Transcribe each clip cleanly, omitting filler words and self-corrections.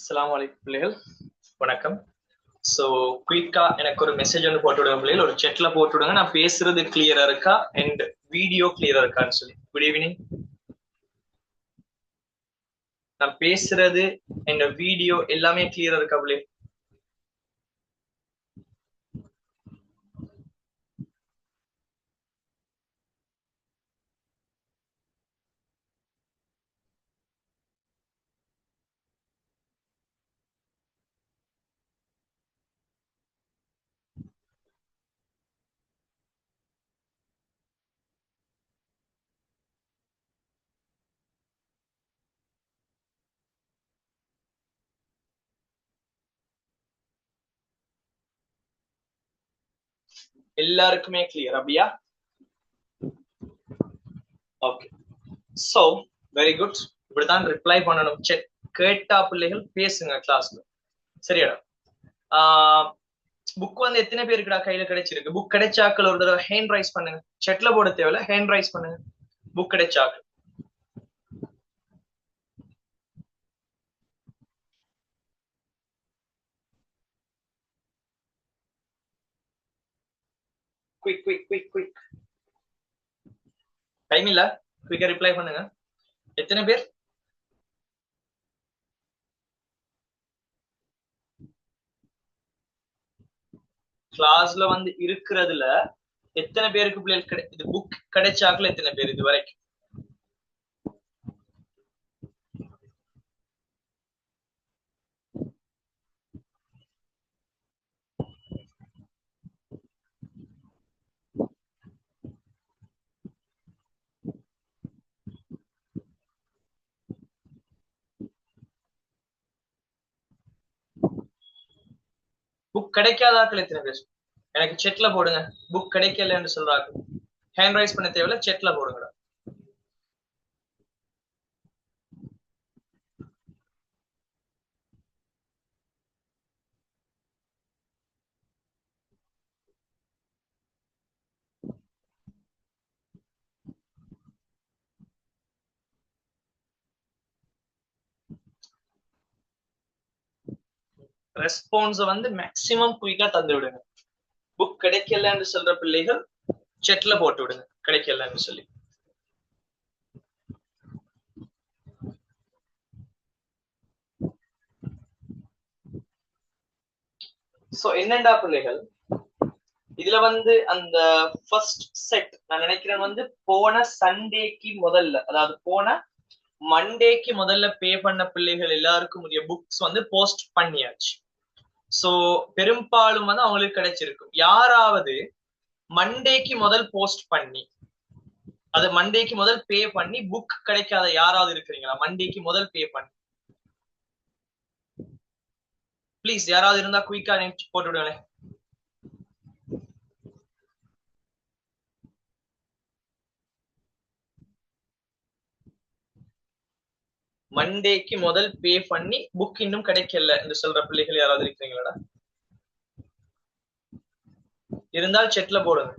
அஸ்ஸலாமு அலைக்கும் பிள்ளைகள், வணக்கம். ஸோ குயிக்கா எனக்கு ஒரு மெசேஜ் வந்து போட்டு விடுங்க பிள்ளைகள், ஒரு செட்ல போட்டு விடுங்க. நான் பேசுறது கிளியரா இருக்கா அண்ட் வீடியோ கிளியரா இருக்கான்னு சொல்லி. Good evening. நான் பேசுறது அண்ட் வீடியோ எல்லாமே கிளியரா இருக்கா பிள்ளைகள்? எல்லாருக்குமே கிளியர் அப்படியா? Okay, so very good. இப்படிதான் ரிப்ளை பண்ணணும். செக் கேட்டா பிள்ளைகள் பேசுங்க கிளாஸ்ல, சரியாடா? புக் வந்து எத்தனை பேருக்குடா கையில கிடைச்சிருக்கு? புக் கிடைச்சாக்கள் ஒரு தடவை ஹேண்ட் ரைஸ் பண்ணுங்க. செட்ல போட தேவையில்ல, ஹேண்ட் ரைஸ் பண்ணுங்க. புக் கிடைச்சாக்கள். Quick quick quick quick. Time இல்ல, குயிக்கா ரிப்ளை பண்ணுங்க. எத்தனை பேர்? கிளாஸ்ல வந்து இருக்கிறதுல எத்தனை பேருக்கு பிள்ளைகள் இது புக் கிடைச்சாக்கள் எத்தனை பேர் இது வரைக்கும்? புக் கிடைக்காதாக்கள் எத்தனை பேர்? எனக்கு செட்ல போடுங்க. புக் கிடைக்கலன்னு சொல்றாங்க. ஹேண்ட் ரைஸ் பண்ண தேவையில்ல, செட்ல போடுங்க. ரெஸ்பான்ஸ் வந்து மேக்சிமம் குயிக்கா தந்து விடுங்க. புக் கிடைக்கலன்னு சொல்ற பிள்ளைகள் செட்ல போட்டு விடுங்க, கிடைக்கலன்னு சொல்லி. சோ என்னண்டா பிள்ளைகள், இதுல வந்து அந்த ஃபர்ஸ்ட் செட் நான் நினைக்கிறேன் வந்து போன சண்டேக்கு முதல்ல, அதாவது போன மண்டேக்கு முதல்ல பே பண்ண பிள்ளைகள் எல்லாருக்கும் உரிய புக்ஸ் வந்து போஸ்ட் பண்ணியாச்சு. சோ பெரும்பாலும் வந்து அவங்களுக்கு கிடைச்சிருக்கும். யாராவது மண்டேக்கு முதல் போஸ்ட் பண்ணி, அது மண்டேக்கு முதல் பே பண்ணி புக் கிடைக்காத யாராவது இருக்கிறீங்களா? மண்டேக்கு முதல் பே பண்ணி ப்ளீஸ் யாராவது இருந்தா குயிக்கா போட்டு விடுங்களேன். மண்டேக்கு முதல் பே பண்ணி புக் இன்னும் கிடைக்கல என்று சொல்ற பிள்ளைகள் யாராவது இருக்கிறீங்களா? இருந்தால் செட்ல போடுங்க.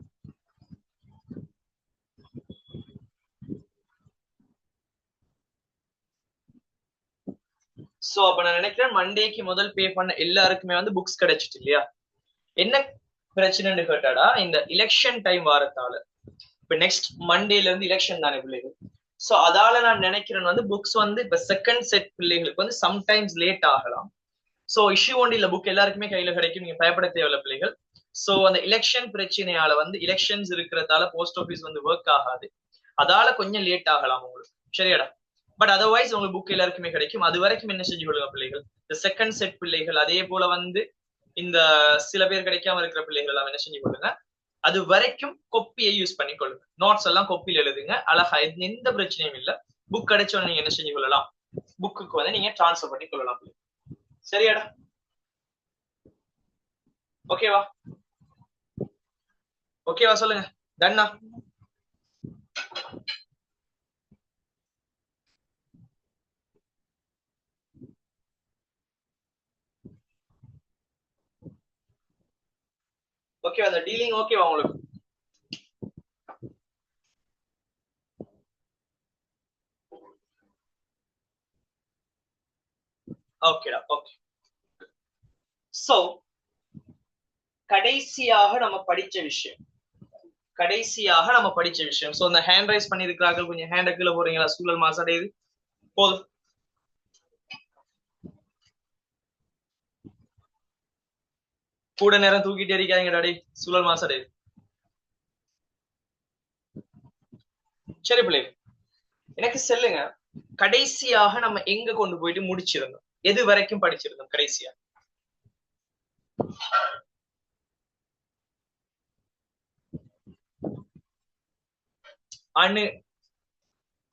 சோ அப்ப நான் நினைக்கிறேன் மண்டேக்கு முதல் பே பண்ண எல்லாருக்குமே வந்து புக்ஸ் கிடைச்சிட்டு இல்லையா? என்ன பிரச்சனைன்னு கேட்டாடா, இந்த எலெக்ஷன் டைம் வாரத்தால இப்ப நெக்ஸ்ட் மண்டேல இருந்து எலெக்ஷன் தானே பிள்ளைகள். சோ அதால நான் நினைக்கிறேன் வந்து புக்ஸ் வந்து இப்ப செகண்ட் செட் பிள்ளைகளுக்கு வந்து சம்டைம்ஸ் லேட் ஆகலாம். சோ இஷ்யூ ஒன்றும் இல்ல, புக் எல்லாருக்குமே கையில கிடைக்கும், நீங்க பயப்பட தேவையில்ல பிள்ளைகள். சோ அந்த எலெக்ஷன் பிரச்சனையால வந்து எலெக்ஷன்ஸ் இருக்கிறதால போஸ்ட் ஆபீஸ் வந்து ஒர்க் ஆகாது, அதால கொஞ்சம் லேட் ஆகலாம் உங்களுக்கு, சரியாடா? பட் அதர்வைஸ் உங்களுக்கு புக் எல்லாருக்குமே கிடைக்கும். அது வரைக்கும் என்ன செஞ்சு கொள்ளுங்க பிள்ளைகள், இந்த செகண்ட் செட் பிள்ளைகள் அதே போல வந்து இந்த சில பேர் கிடைக்காம இருக்கிற பிள்ளைகள் எல்லாம் என்ன செஞ்சு கொள்ளுங்க, அது வரைக்கும் கொப்பியை யூஸ் பண்ணி கொள்ளுங்க. நோட்ஸ் எல்லாம் கொப்பியில் எழுதுங்க அழகா, எந்த பிரச்சனையும் இல்ல. புக் கிடைச்சோன்னு நீங்க என்ன செஞ்சு கொள்ளலாம், புக்குக்கு வந்து நீங்க டிரான்ஸ்ஃபர் பண்ணி கொள்ளலாம், சரியாடா? ஓகேவா? ஓகேவா சொல்லுங்க. டன்னா? ஓகேவா? அந்த டீலிங் ஓகேவா உங்களுக்கு? ஓகேடா. ஓகே. சோ கடைசியாக நம்ம படிச்ச விஷயம் சோ இந்த ஹேண்ட் ரைஸ் பண்ணிருக்கிறார்கள், கொஞ்சம் ஹேண்ட கீழே போறீங்களா? சூழல் மாசடையுது, போதும். கூட நேரம் தூக்கிட்டே இருக்காங்க டாடி, சூழல் மாசடையுது. சரி பிள்ளை, எனக்கு சொல்லுங்க, கடைசியாக நம்ம எங்க கொண்டு போயிட்டு முடிச்சிருந்தோம்? எது வரைக்கும் படிச்சிருந்தோம் கடைசியா?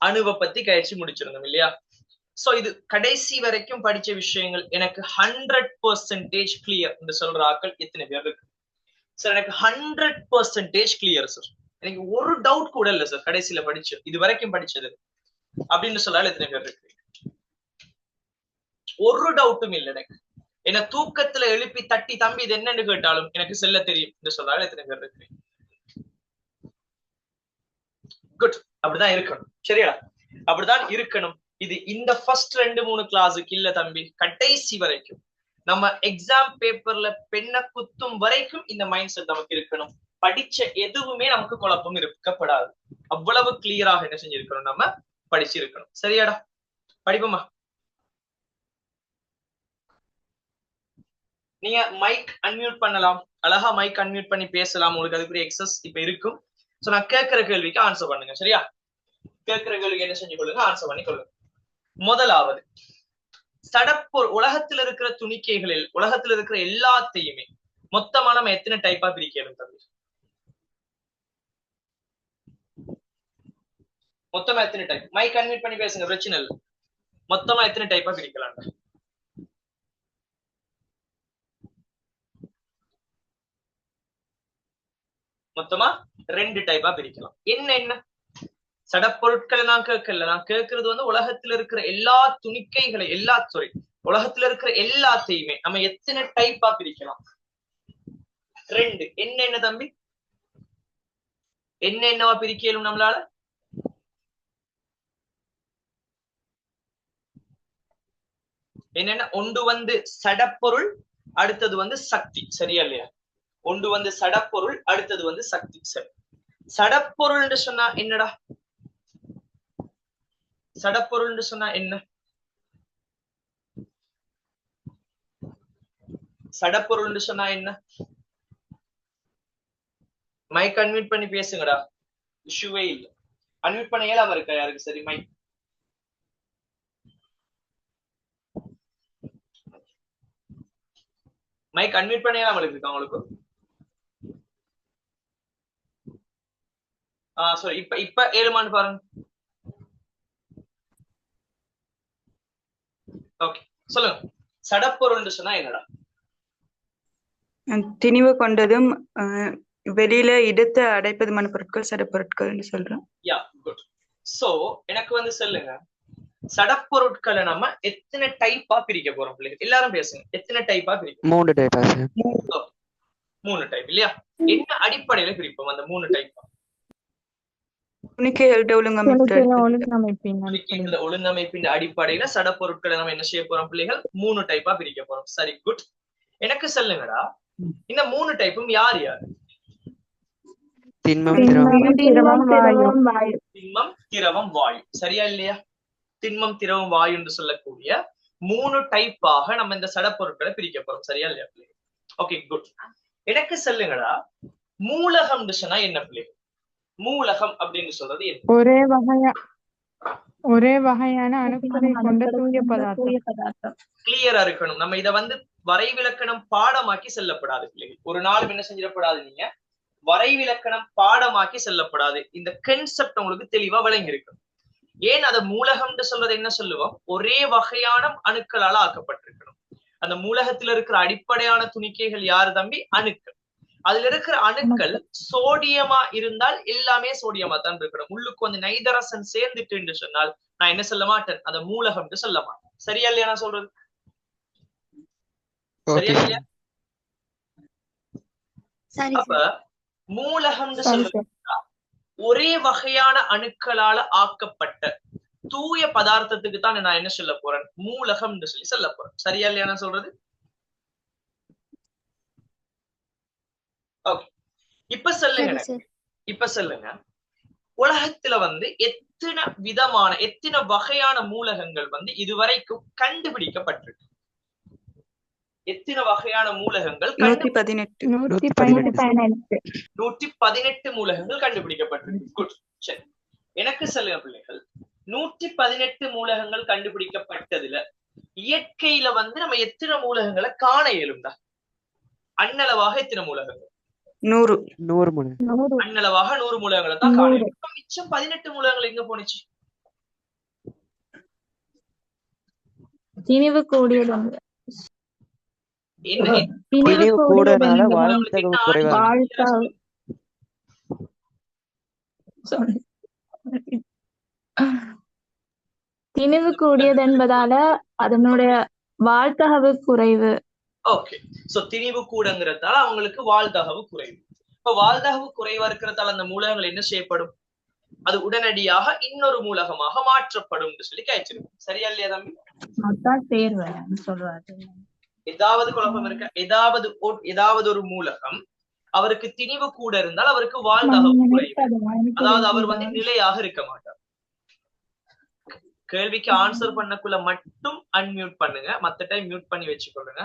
அணுவை பத்தி கழிச்சு முடிச்சிருந்தோம் இல்லையா? சோ இது கடைசி வரைக்கும் படிச்ச விஷயங்கள் எனக்கு 100% கிளியர் என்று சொல்ற ஆக்கள் எத்தனை பேர் இருக்கு சார்? எனக்கு 100% கிளியர் சார். எனக்கு ஒரு டவுட் கூட இல்ல சார் கடைசியில படிச்சு இது வரைக்கும் படிச்சது அப்படின்னு சொல்லால் எத்தனை பேர் இருக்கு? ஒரு டவுட்டும் இல்லை எனக்கு. என்ன தூக்கத்துல எழுப்பி தட்டி தம்பி இது என்னன்னு கேட்டாலும் எனக்கு செல்ல தெரியும் என்று சொல்லால் எத்தனை பேர் இருக்கு? குட். அப்படிதான் இருக்கணும். சரியா? அப்படிதான் இருக்கணும். இது இந்த ஃபர்ஸ்ட் 2-3 கிளாஸுக்கு இல்ல தம்பி, கடைசி வரைக்கும் நம்ம எக்ஸாம் பேப்பர்ல பெண்ண குத்தும் வரைக்கும் இந்த மைண்ட் செட் நமக்கு இருக்கணும். படிச்ச எதுவுமே நமக்கு குழப்பம் இருக்கப்படாது. அவ்வளவு கிளியராக என்ன செஞ்சிருக்கணும், நம்ம படிச்சிருக்கணும். சரியாடா? படிப்போமா? நீங்க மைக் அன்மியூட் பண்ணலாம், அழகா மைக் அன்மியூட் பண்ணி பேசலாம். உங்களுக்கு அதுக்குரிய எக்ஸஸ் இப்ப இருக்கும். சோ நான் கேட்கிற கேள்விக்கு ஆன்சர் பண்ணுங்க. சரியா? கேட்கிற கேள்விக்கு என்ன செஞ்சு கொள்ளுங்க, ஆன்சர் பண்ணி கொள்ளுங்க. முதலாவது, உலகத்தில் இருக்கிற துணிக்கைகளில் உலகத்தில் இருக்கிற எல்லாத்தையுமே மொத்தமா நம்ம எத்தனை டைப்பா பிரிக்கணும் தம்பி? மொத்தமா எத்தனை டைப்? மைக் அன்மியூட் பண்ணி பேசுங்க, பிரச்சனை இல்லை. மொத்தமா எத்தனை டைப்பா பிரிக்கலாம்? மொத்தமா 2 டைப்பா பிரிக்கலாம். என்ன சடப்பொருட்களை நான் கேட்கல. நான் கேட்கறது வந்து உலகத்துல இருக்கிற எல்லா துணிக்கைகளை உலகத்துல இருக்கிற எல்லாத்தையுமே நம்ம எத்தனை டைப்பா பிரிக்கலாம்? 2. என்ன தம்பி? என்னவா பிரிக்கலும் நம்மளால? என்னென்ன? ஒன்று வந்து சடப்பொருள், அடுத்தது வந்து சக்தி. சரியா இல்லையா? ஒன்று வந்து சடப்பொருள், அடுத்தது வந்து சக்தி. சரி, சடப்பொருள் சொன்னா என்னடா? சடப்பொருள் சொன்னா என்ன? சடப்பொருள் சொன்னா என்ன? மைக் அன்மியூட் பண்ணி பேசுங்கடா, இஷ்யூவே இல்லை. அன்மியூட் பண்ண இயலாம இருக்கா யாருக்கு? சரி, மைக் அன்மியூட் பண்ண இயலாம இருக்கு உங்களுக்கு? சாரி, இப்ப ஏழுமான்னு பாருங்க. ஓகே, சொல்லுங்க. சடப்பொருள் சொன்னா என்னடா? திணிவு கொண்டதும் வெளியில இடத்தை அடைப்பதுமான பொருட்கள் சடப்பொருட்கள் சொல்றோம். யா, குட். சோ எனக்கு வந்து சொல்லுங்க, சடப்பொருட்களை நம்ம எத்தனை டைப்பா பிரிக்க போறோம் பிள்ளைங்க? எல்லாரும் பேசுங்க. எத்தனை டைப்பா பிரிக்க? 3 டைப்பா சார்? 3 டைப் இல்லையா? என்ன அடிப்படையில பிரிப்போம் அந்த 3 டைப்? ஒழுங்கமைப்பின் அடிப்படையில சடப்பொருட்களை நம்ம என்ன செய்ய போறோம் பிள்ளைகள்? 3 டைப்பா பிரிக்க போறோம். சரி, குட். எனக்கு சொல்லுங்கடா, இந்த 3 டைப்பும் யார் யார்? திண்மம், திரவம், வாயு. சரியா இல்லையா? திண்மம், திரவம், வாயு என்று சொல்லக்கூடிய 3 டைப்பாக நம்ம இந்த சடப்பொருட்களை பிரிக்க போறோம். சரியா இல்லையா? Okay, good. எனக்கு சொல்லுங்கடா, மூலகம் சொன்னா என்ன பிள்ளைகள்? மூலகம் அப்படின்னு சொல்றது என்ன? ஒரே வகையான அணுக்களை கொண்ட தூய பதார்த்தம். கிளியரா இருக்கணும். நம்ம இத வந்து வரைவிலக்கணம் பாடமாக்கி செல்லப்படாது பிள்ளைகள். ஒரு நாளும் என்ன செஞ்சிடப்படாது, நீங்க வரைவிலக்கணம் பாடமாக்கி செல்லப்படாது. இந்த கன்செப்ட் உங்களுக்கு தெளிவா விளங்கி இருக்கும். ஏன் அதை மூலகம்னு சொல்றது என்ன சொல்லுவோம்? ஒரே வகையான அணுக்களால ஆக்கப்பட்டிருக்கணும். அந்த மூலகத்துல இருக்கிற அடிப்படையான துணிக்கைகள் யாரு தம்பி? அணுக்கள். அதுல இருக்கிற அணுக்கள் சோடியமா இருந்தால் எல்லாமே சோடியமா தான் இருக்கணும். உள்ளுக்கு வந்து நைதரசன் சேர்ந்துட்டு சொன்னால் நான் என்ன சொல்ல மாட்டேன், அந்த மூலகம் சொல்ல மாட்டேன். சரியா இல்லையா நான் சொல்றது? சரியா இல்லையா? அப்ப மூலகம் சொல்ல ஒரே வகையான அணுக்களால ஆக்கப்பட்ட தூய பதார்த்தத்துக்கு தான் நான் என்ன சொல்ல போறேன், மூலகம் சொல்லி சொல்ல போறேன். சரியா இல்லையா நான் சொல்றது? ஓகே, இப்ப சொல்லுங்க உலகத்துல வந்து எத்தனை வகையான மூலகங்கள் வந்து இதுவரைக்கும் கண்டுபிடிக்கப்பட்டிருக்கு? எத்தனை வகையான மூலகங்கள் 118. 118 மூலகங்கள் கண்டுபிடிக்கப்பட்டிருக்கு. குட். சரி, எனக்கு சொல்லுங்க பிள்ளைகள், 118 மூலகங்கள் கண்டுபிடிக்கப்பட்டதுல இயற்கையில வந்து நம்ம எத்தனை மூலகங்களை காண இயலும்டா? அண்ணளவாக எத்தனை மூலகங்கள்? 100 அண்ணளவாக 100 மூலகங்களை தான் காண இயலும். மிச்சம் 18 மூலகங்கள் எங்க போனுச்சு? திணிவு கூடியது என்ன திணிவு கூடனால வாழ்த்தகம் குறைவா திணிவு கூடியது என்பதால அதனுடைய வாழ்த்தகவு குறைவு. ஓகே, சோ திணிவு கூடங்கிறதால அவங்களுக்கு வாழ்தகவு குறைவு. இப்ப வாழ்தகவு குறைவா இருக்கிறதால அந்த மூலகங்கள் என்ன செய்யப்படும்? அது உடனடியாக இன்னொரு மூலகமாக மாற்றப்படும் சொல்லி கேச்சிருக்கும். சரியா இல்லையா தம்பி? ஏதாவது குழப்பம் இருக்க? ஏதாவது ஒரு மூலகம் அவருக்கு திணிவு கூட இருந்தால் அவருக்கு வாழ்தகவு குறைவு, அதாவது அவர் வந்து நிலையாக இருக்க மாட்டார். கேள்விக்கு ஆன்சர் பண்ணக்குள்ள மட்டும் அன்மியூட் பண்ணுங்க, மத்த டைம் மியூட் பண்ணி வச்சுக்கொள்ளுங்க.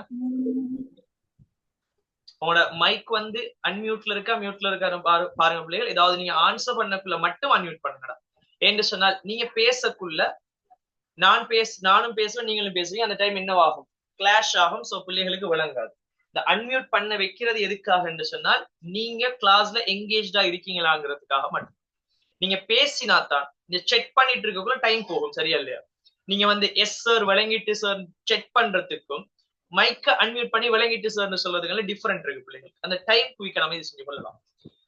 உங்களோட மைக் வந்து அன்மியூட்ல இருக்கா மியூட்ல இருக்காரு பாருங்க பிள்ளைகள். ஏதாவது நீங்க ஆன்சர் பண்ணக்குள்ள மட்டும் அன்மியூட் பண்ணுங்கடா. என்று சொன்னால் நீங்க பேசக்குள்ள நானும் பேசுவேன் நீங்களும் பேசுவீங்க, அந்த டைம் என்னவாகும்? கிளாஷ் ஆகும். சோ பிள்ளைகளுக்கு விளங்காது. இந்த அன்மியூட் பண்ண வைக்கிறது எதுக்காக என்று சொன்னால் நீங்க கிளாஸ்ல எங்கேஜ்டா இருக்கீங்களாங்கிறதுக்காக மட்டும். நீங்க பேசினாத்தான் இந்த செக் பண்ணிட்டு இருக்கக்குள்ள டைம் போகும். சரியா இல்லையா? நீங்க வந்து எஸ் சார் விளங்கிட்டு சார் செக் பண்றதுக்கும் மைக்க அன்மியூட் பண்ணி விளங்கிட்டு சார்னு சொல்றதுனால டிஃபரெண்ட் இருக்கு பிள்ளைங்களுக்கு. அந்த டைம் குயிக்க நம்ம இது செஞ்சு கொள்ளலாம்.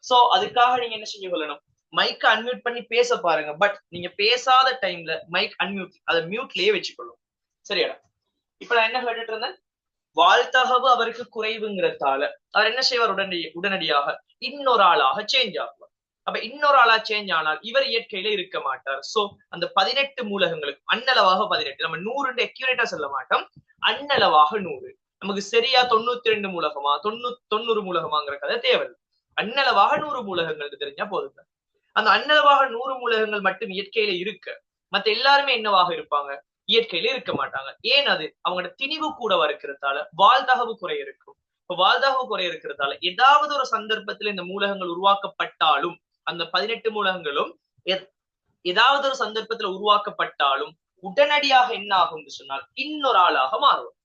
சோ அதுக்காக நீங்க என்ன செஞ்சு கொள்ளணும்? மைக்க அன்மியூட் பண்ணி பேச பாருங்க. பட் நீங்க பேசாத டைம்ல மைக் அன்மியூட் அதை மியூட்லயே வச்சுக்கொள்ளும். சரியா? இப்ப நான் என்ன கேட்டுட்டு இருந்தேன், வாழ்த்தகவு அவருக்கு குறைவுங்கிறதால அவர் என்ன செய்வார்? உடனடியாக இன்னொரு ஆளாக சேஞ்ச் ஆகுவார். அப்ப இன்னொரு ஆளா சேஞ்ச் ஆனால் இவர் இயற்கையில இருக்க மாட்டார். சோ அந்த 18 மூலகங்களுக்கு அண்ணளவாக 18, நம்ம 100 அக்யூரேட்டா சொல்ல மாட்டோம், அண்ணளவாக 100. நமக்கு சரியா 92 மூலகமா 90 மூலகமாங்கிற கதை தேவையில்லை. அண்ணளவாக 100 மூலகங்கள் தெரிஞ்சா போதுங்க. அந்த அண்ணளவாக 100 மூலகங்கள் மட்டும் இயற்கையில இருக்க மத்த எல்லாருமே என்னவாக இருப்பாங்க? இயற்கையில இருக்க மாட்டாங்க. ஏன்? அது அவங்களோட திணிவு கூடவா இருக்கிறதால வாழ்தகவு குறை இருக்கும். இப்ப வாழ்தகவு குறை இருக்கிறதால ஏதாவது ஒரு சந்தர்ப்பத்துல இந்த மூலகங்கள் உருவாக்கப்பட்டாலும், அந்த 18 மூலகங்களும் ஏதாவது ஒரு சந்தர்ப்பத்துல உருவாக்கப்பட்டாலும் உடனடியாக என்ன ஆகும் சொன்னால் இன்னொரு ஆளாக மாறும்.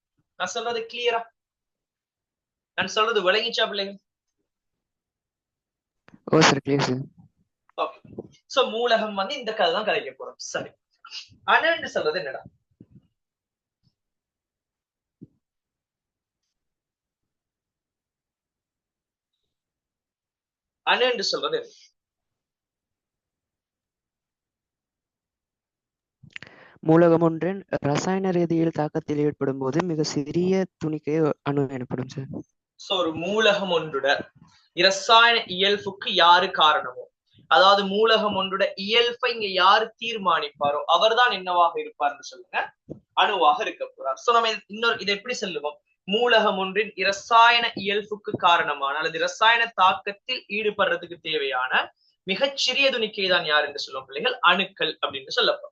நான் சொல்றது கிளியரா? நான் சொல்றது விளங்கிச்சா பிள்ளைங்க? சோ மூலகம் வந்து இந்த கதை தான் கதைக்க போறோம். சரி, அணுன்னு சொல்றது என்னடா? அணு என்று சொல்றது மூலகம் ஒன்றின் ரசாயன ரீதியில் தாக்கத்தில் ஏற்படும் போது மிக சிறிய துணிக்கை அணு எனப்படும் சார். சோ ஒரு மூலகம் ஒன்றுட இரசாயன இயல்புக்கு யாரு காரணமோ, அதாவது மூலகம் ஒன்றுட இயல்பை இங்க யாரு தீர்மானிப்பாரோ அவர்தான் என்னவாக இருப்பார்னு சொல்லுங்க, அணுவாக இருக்க போறார். சோ நம்ம இதை எப்படி சொல்லுவோம்? மூலகம் ஒன்றின் இரசாயன இயல்புக்கு காரணமான அல்லது இரசாயன தாக்கத்தில் ஈடுபடுறதுக்கு தேவையான மிகச்சிறிய துணிக்கை தான் யார் என்று சொல்லுவோம் பிள்ளைகள்? அணுக்கள் அப்படின்னு சொல்லப்போம்.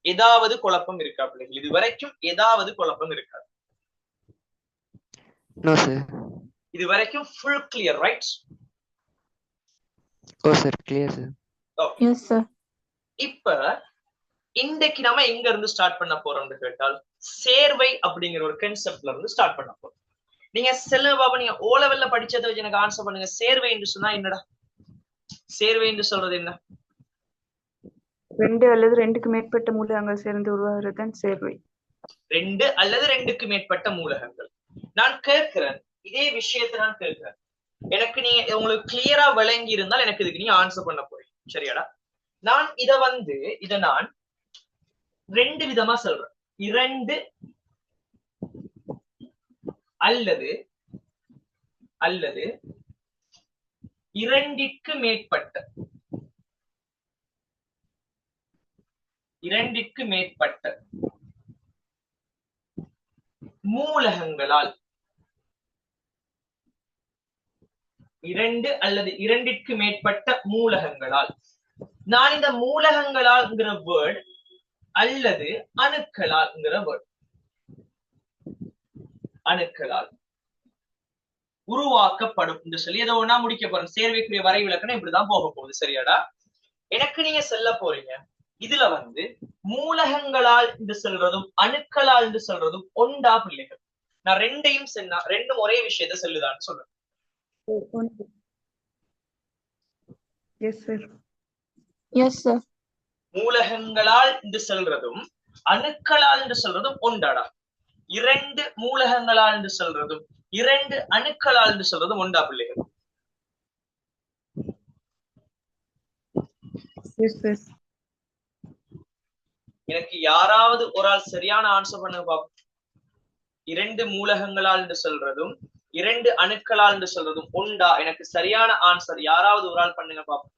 ஏதாவது குழப்பம் இருக்கா பிள்ளைகள்? இது வரைக்கும் ஏதாவது குழப்பம் இருக்காது? இது வரைக்கும் ஃபுல் கிளியர், ரைட்? ஓ sir, clear sir. Yes sir. இப்ப இன்றைக்கு நம்ம எங்க இருந்து ஸ்டார்ட் பண்ண போறோம்னு கேட்டால் சேர்வை அப்படிங்கிற ஒரு கான்செப்ட்ல இருந்து ஸ்டார்ட் பண்ண போறோம். நீங்க செல்லுங்க பாபா, நீங்க ஓ லெவல்ல படிச்சதை வச்சு எனக்கு ஆன்சர் பண்ணுங்க. சேர்வை என்று சொன்னா என்னடா? சேர்வை என்று சொல்றது என்ன? 2 அல்லது 2க்கு மேற்பட்ட மூலகங்கள் சேர்ந்து உருவாகிறதுதான் சேர்வை. 2 அல்லது 2க்கு மேற்பட்ட மூலகங்கள். நான் கேட்கிறேன், இதே விஷயத்தை நான் கேட்கிறேன், எனக்கு நீங்க உங்களுக்கு கிளியரா விளங்கி இருந்தால் எனக்கு இதுக்கு நீங்க ஆன்சர் பண்ண போறீங்க. சரியாடா? நான் இத நான் 2 விதமா சொல்றேன். 2 அல்லது 2க்கு மேற்பட்ட இரண்டிற்கு மேற்பட்ட மூலகங்களால், இரண்டு அல்லது இரண்டிற்கு மேற்பட்ட மூலகங்களால். நான் இந்த மூலகங்களால்ங்கிற வேர்ட் அல்லது அணுக்களால்ங்கிற வேர்ட், அணுக்களால் உருவாக்கப்படும் என்று சொல்லி ஏதோ ஒண்ணா முடிக்க போறேன். சேர்வைக்குரிய வரை விளக்கணம் இப்படிதான் போக போகுது. சரியாடா? எனக்கு நீங்க சொல்ல போறீங்க இதுல மூலகங்களால் என்று சொல்றதும் அணுக்களால் என்று சொல்றதும் ஒண்டா பிள்ளைகள்? நான் ரெண்டையும் சொன்னா ரெண்டும் ஒரே விஷயத்த சொல்லுதான்னு சொல்றேன். மூலகங்களால் என்று சொல்றதும் அணுக்களால் என்று சொல்றதும் ஒண்டாடா? இரண்டு மூலகங்களால் என்று சொல்றதும் இரண்டு அணுக்களால் என்று சொல்றதும் ஒண்டா பிள்ளைகள்? எனக்கு யாராவது ஒரு ஆள் சரியான ஆன்சர் பண்ணுங்க பாப்போம். இரண்டு மூலகங்களால் என்று சொல்றதும் இரண்டு அணுக்களால் என்று சொல்றதும் ஒண்டா? எனக்கு சரியான ஆன்சர் யாராவது ஒரு ஆள் பண்ணுங்க பாப்போம்.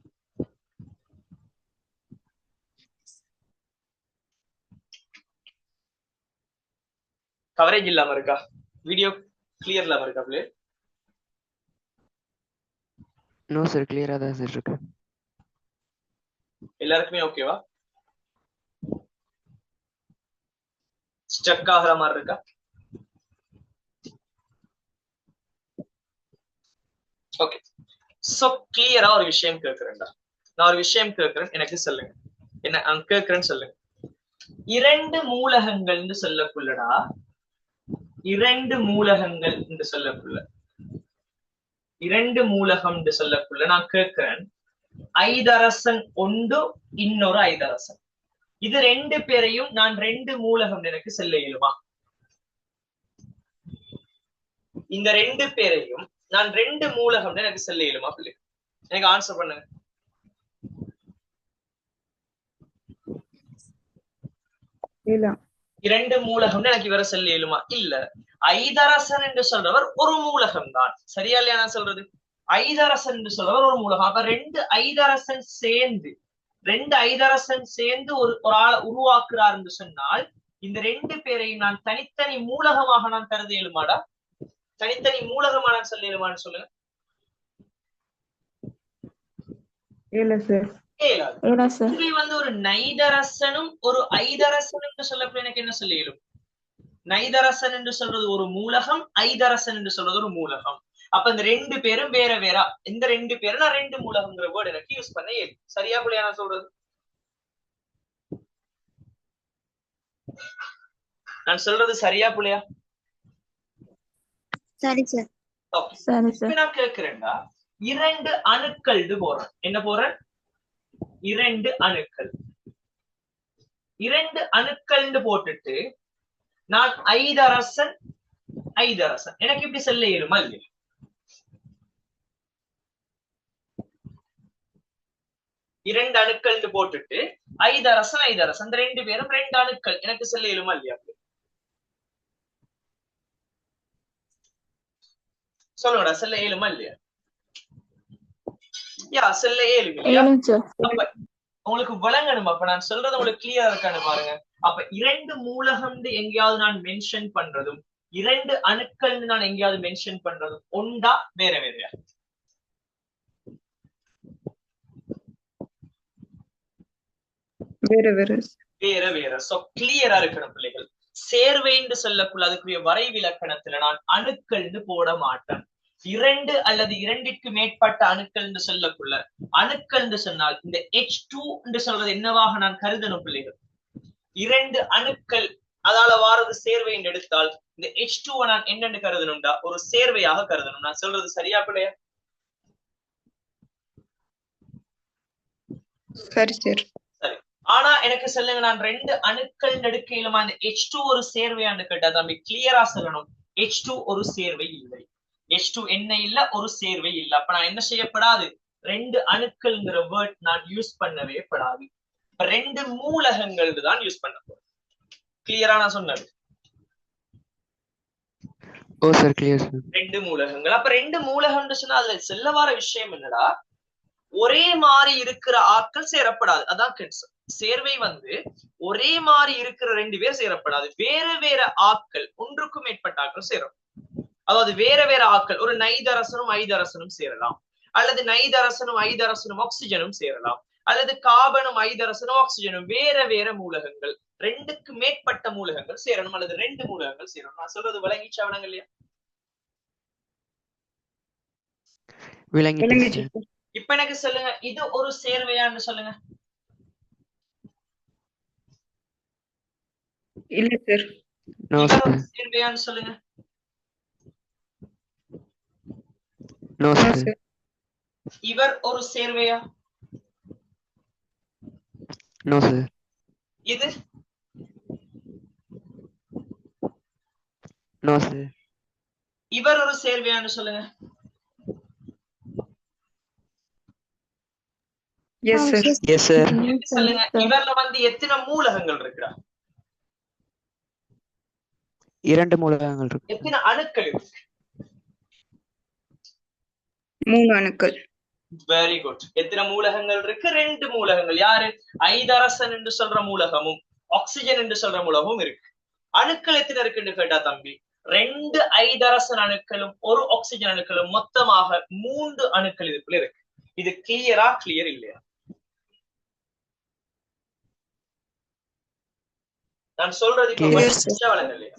கவரேஜ் இல்லாம இருக்கா? வீடியோ கிளியர் இல்லாம இருக்கா பிள்ளை? நோ சார், கிளியரா தான் சார் இருக்கு. எல்லாருக்குமே ஓகேவா? ஸ்டக் ஆகிற மாதிரி இருக்கா? ஓகே. சோ கிளியரா ஒரு விஷயம் கேட்கிறேன்டா. நான் ஒரு விஷயம் கேட்கிறேன், எனக்கு சொல்லுங்க. என்ன நான் கேட்கிறேன்னு சொல்லுங்க. இரண்டு மூலகங்கள் என்று சொல்லக்குள்ளடா, இரண்டு மூலகங்கள் என்று சொல்லக்குள்ள, இரண்டு மூலகம் என்று சொல்லக்குள்ள நான் கேட்கிறேன், ஐதரசன் ஒன்று இன்னொரு ஐதரசன், இது ரெண்டு பேரையும் நான் ரெண்டு மூலகம் எனக்கு சொல்ல இயலுமா? இந்த ரெண்டு பேரையும் நான் ரெண்டு மூலகம் எனக்கு சொல்ல இயலுமா பிள்ளை? எனக்கு ஆன்சர் பண்ணுங்க. இரண்டு மூலகம் எனக்கு இவரை சொல்ல இயலுமா? இல்ல. ஐதரசன் என்று சொல்றவர் ஒரு மூலகம் தான். சரியா இல்லையா நான் சொல்றது? ஐதரசன் என்று சொல்றவர் ஒரு மூலகம். அப்ப ரெண்டு ஐதரசன் சேர்ந்து ஒரு ஆளை உருவாக்குறார் என்று சொன்னால் இந்த ரெண்டு பேரையும் நான் தனித்தனி மூலகமாக நான் கருத இயலுமாடா? தனித்தனி மூலகமா நான் சொல்ல இயலுமான்னு சொல்லுங்க. இது ஒரு நைதரசனும் ஒரு ஐதரசனும் என்று சொல்லப்போ எனக்கு என்ன சொல்ல இயலும்? நைதரசன் என்று சொல்றது ஒரு மூலகம், ஐதரசன் என்று சொல்றது ஒரு மூலகம். அப்ப இந்த ரெண்டு பேரும் வேற வேற. இந்த ரெண்டு பேரும் நான் ரெண்டு மூலகம்ங்கிற வேர்டு எனக்கு யூஸ் பண்ண இயலும். சரியா பிள்ளையா நான் சொல்றது? நான் சொல்றது சரியா பிள்ளையா? சரி சார். நான் கேட்கிறேன்டா, இரண்டு அணுக்கள் போறேன். என்ன போறேன்? இரண்டு அணுக்கள். இரண்டு அணுக்கள் போட்டுட்டு நான் ஐதரசன் எனக்கு இப்படி சொல்ல இயலுமா இல்லையா? இரண்டு அணுக்கள் போட்டுட்டு ஐதரசன் இந்த ரெண்டு பேரும் ரெண்டு அணுக்கள் எனக்கு சொல்ல இயலுமா இல்லையா? சொல்லுங்கடா, சொல்ல இயலுமா இல்லையா? சொல்ல இயலும் இல்லையா? அப்ப உங்களுக்கு விளங்கணும். அப்ப நான் சொல்றது உங்களுக்கு கிளியரா இருக்கான்னு பாருங்க. அப்ப இரண்டு மூலகம் எங்கேயாவது நான் மென்ஷன் பண்றதும் இரண்டு அணுக்கள் நான் எங்கேயாவது மென்ஷன் பண்றதும் ஒண்டா வேற வேறையா? வேற வேற. சோ கிளியரா இருக்கணும் பிள்ளைகள். சேர்வை என்று சொல்லக்குள்ள அதுக்குரிய வரைவிலக்கணத்துல நான் அணுக்கள் போட மாட்டேன். இரண்டு அல்லது இரண்டிற்கு மேற்பட்ட அணுக்கள் என்று சொல்லக்குள்ள அணுக்கள் என்று சொன்னால் இந்த H2 என்று சொல்றது என்னவாக நான் கருதணும் பிள்ளைகள்? இரண்டு அணுக்கள் அதால வாரது சேர்வை என்று எடுத்தால் இந்த H2 நான் என்னென்னு கருதணும்டா? ஒரு சேர்வையாக கருதணும். நான் சொல்றது சரியா பிள்ளையா? சரி சரி. ஆனா எனக்கு சொல்லுங்க, நான் ரெண்டு அணுக்கள் எடுக்கையிலுமா இந்த H2 ஒரு சேர்வையான்னு கேட்டா தம்பி கிளியரா சொல்லணும், H2 ஒரு சேர்வை இல்லை. H2 என்ன இல்ல? ஒரு சேர்வை இல்ல. அப்ப நான் என்ன செய்யப்படாது? ரெண்டு அணுக்கள்ங்கிற வேர்ட் நான் யூஸ் பண்ணவே படாது. ரெண்டு மூலகங்கள் தான் யூஸ் பண்ண போறேன். கிளியரா நான் சொன்னது? ஓ சார், கிளியர் சார். ரெண்டு மூலகங்கள். அப்ப ரெண்டு மூலகம்னு சொன்னா அதுல செல்ல வர விஷயம் என்னடா? ஒரே மாதிரி இருக்கிற ஆட்கள் சேரப்படாது. அதான் கன்செப்ட். சேர்வை வந்து ஒரே மாதிரி இருக்கிற 2 பேர் சேரப்படாது. வேற வேற ஆட்கள், ஒன்றுக்கும் மேற்பட்ட ஆட்கள் சேரும். அதாவது வேற வேற ஆட்கள், ஒரு நைதரசனும் ஐதரசனும் சேரலாம், அல்லது நைதரசனும் ஐதரசனும் ஆக்சிஜனும் சேரலாம், அல்லது கார்பனும் ஐதரசனும் ஆக்சிஜனும், வேற வேற மூலகங்கள், 2க்கு மேற்பட்ட மூலகங்கள் சேரணும், அல்லது 2 மூலகங்கள் சேரணும். நான் சொல்றது விளங்கிச்சா விளங்க இல்லையா? விளங்கிட்டு இப்ப எனக்கு சொல்லுங்க, இது ஒரு சேர்வையான்னு சொல்லுங்க. இல்ல சார். இவர் ஒரு சேர்வையான்னு சொல்லுங்க. இவர் ஒரு சேர்வையா? No sir. இது நோ சார். இவர் ஒரு சேர்வையான்னு சொல்லுங்க. Yes sir. Yes sir. சொல்லுங்க, இவர்ல வந்து எத்தனை மூலகங்கள் இருக்குடா? 2 மூலகங்கள் இருக்கு. எத்தனை அணுக்கள் இருக்கு? 3 அணுக்கள். Very good. எத்தனை மூலகங்கள் இருக்கு? 2 மூலகங்கள். யாரு? ஐதரசன் என்று சொல்ற மூலகமும் ஆக்சிஜன் என்று சொல்ற மூலகமும் இருக்கு. அணுக்கள் எத்தனை இருக்குன்னு கேட்டா தம்பி, 2 ஐதரசன் அணுக்களும் 1 ஆக்சிஜன் அணுக்களும், மொத்தமாக 3 அணுக்கள் இதுக்குள்ள இருக்கு. இது கிளியரா? கிளியர் இல்லையா? நான் சொல்றது வழங்க இல்லையா?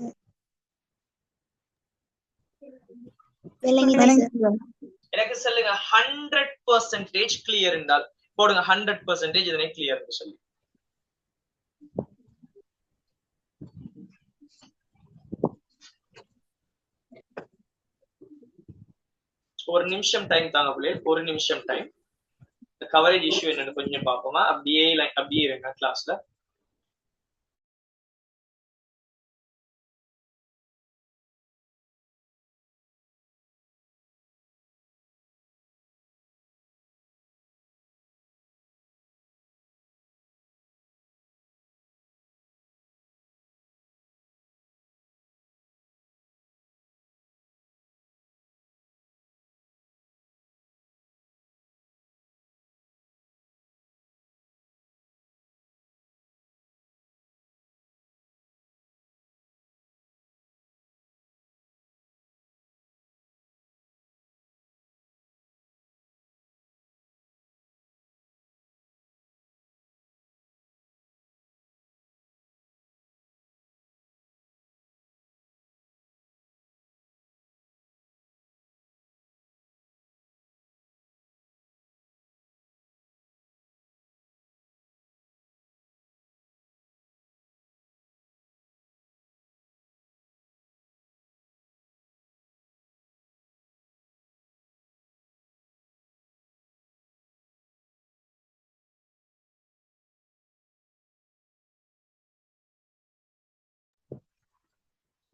எனக்கு சொல்லுங்க, 100% கிளியர் என்றால் போடுங்க. 100% இதனை கிளியர் சொல்லி. ஒரு நிமிஷம் டைம் தாங்க பிள்ளைகள், ஒரு நிமிஷம் டைம். கவரேஜ் இஷ்யூ என்னன்னு கொஞ்சம் பார்ப்போமா? அப்படியே இருங்க கிளாஸ்ல.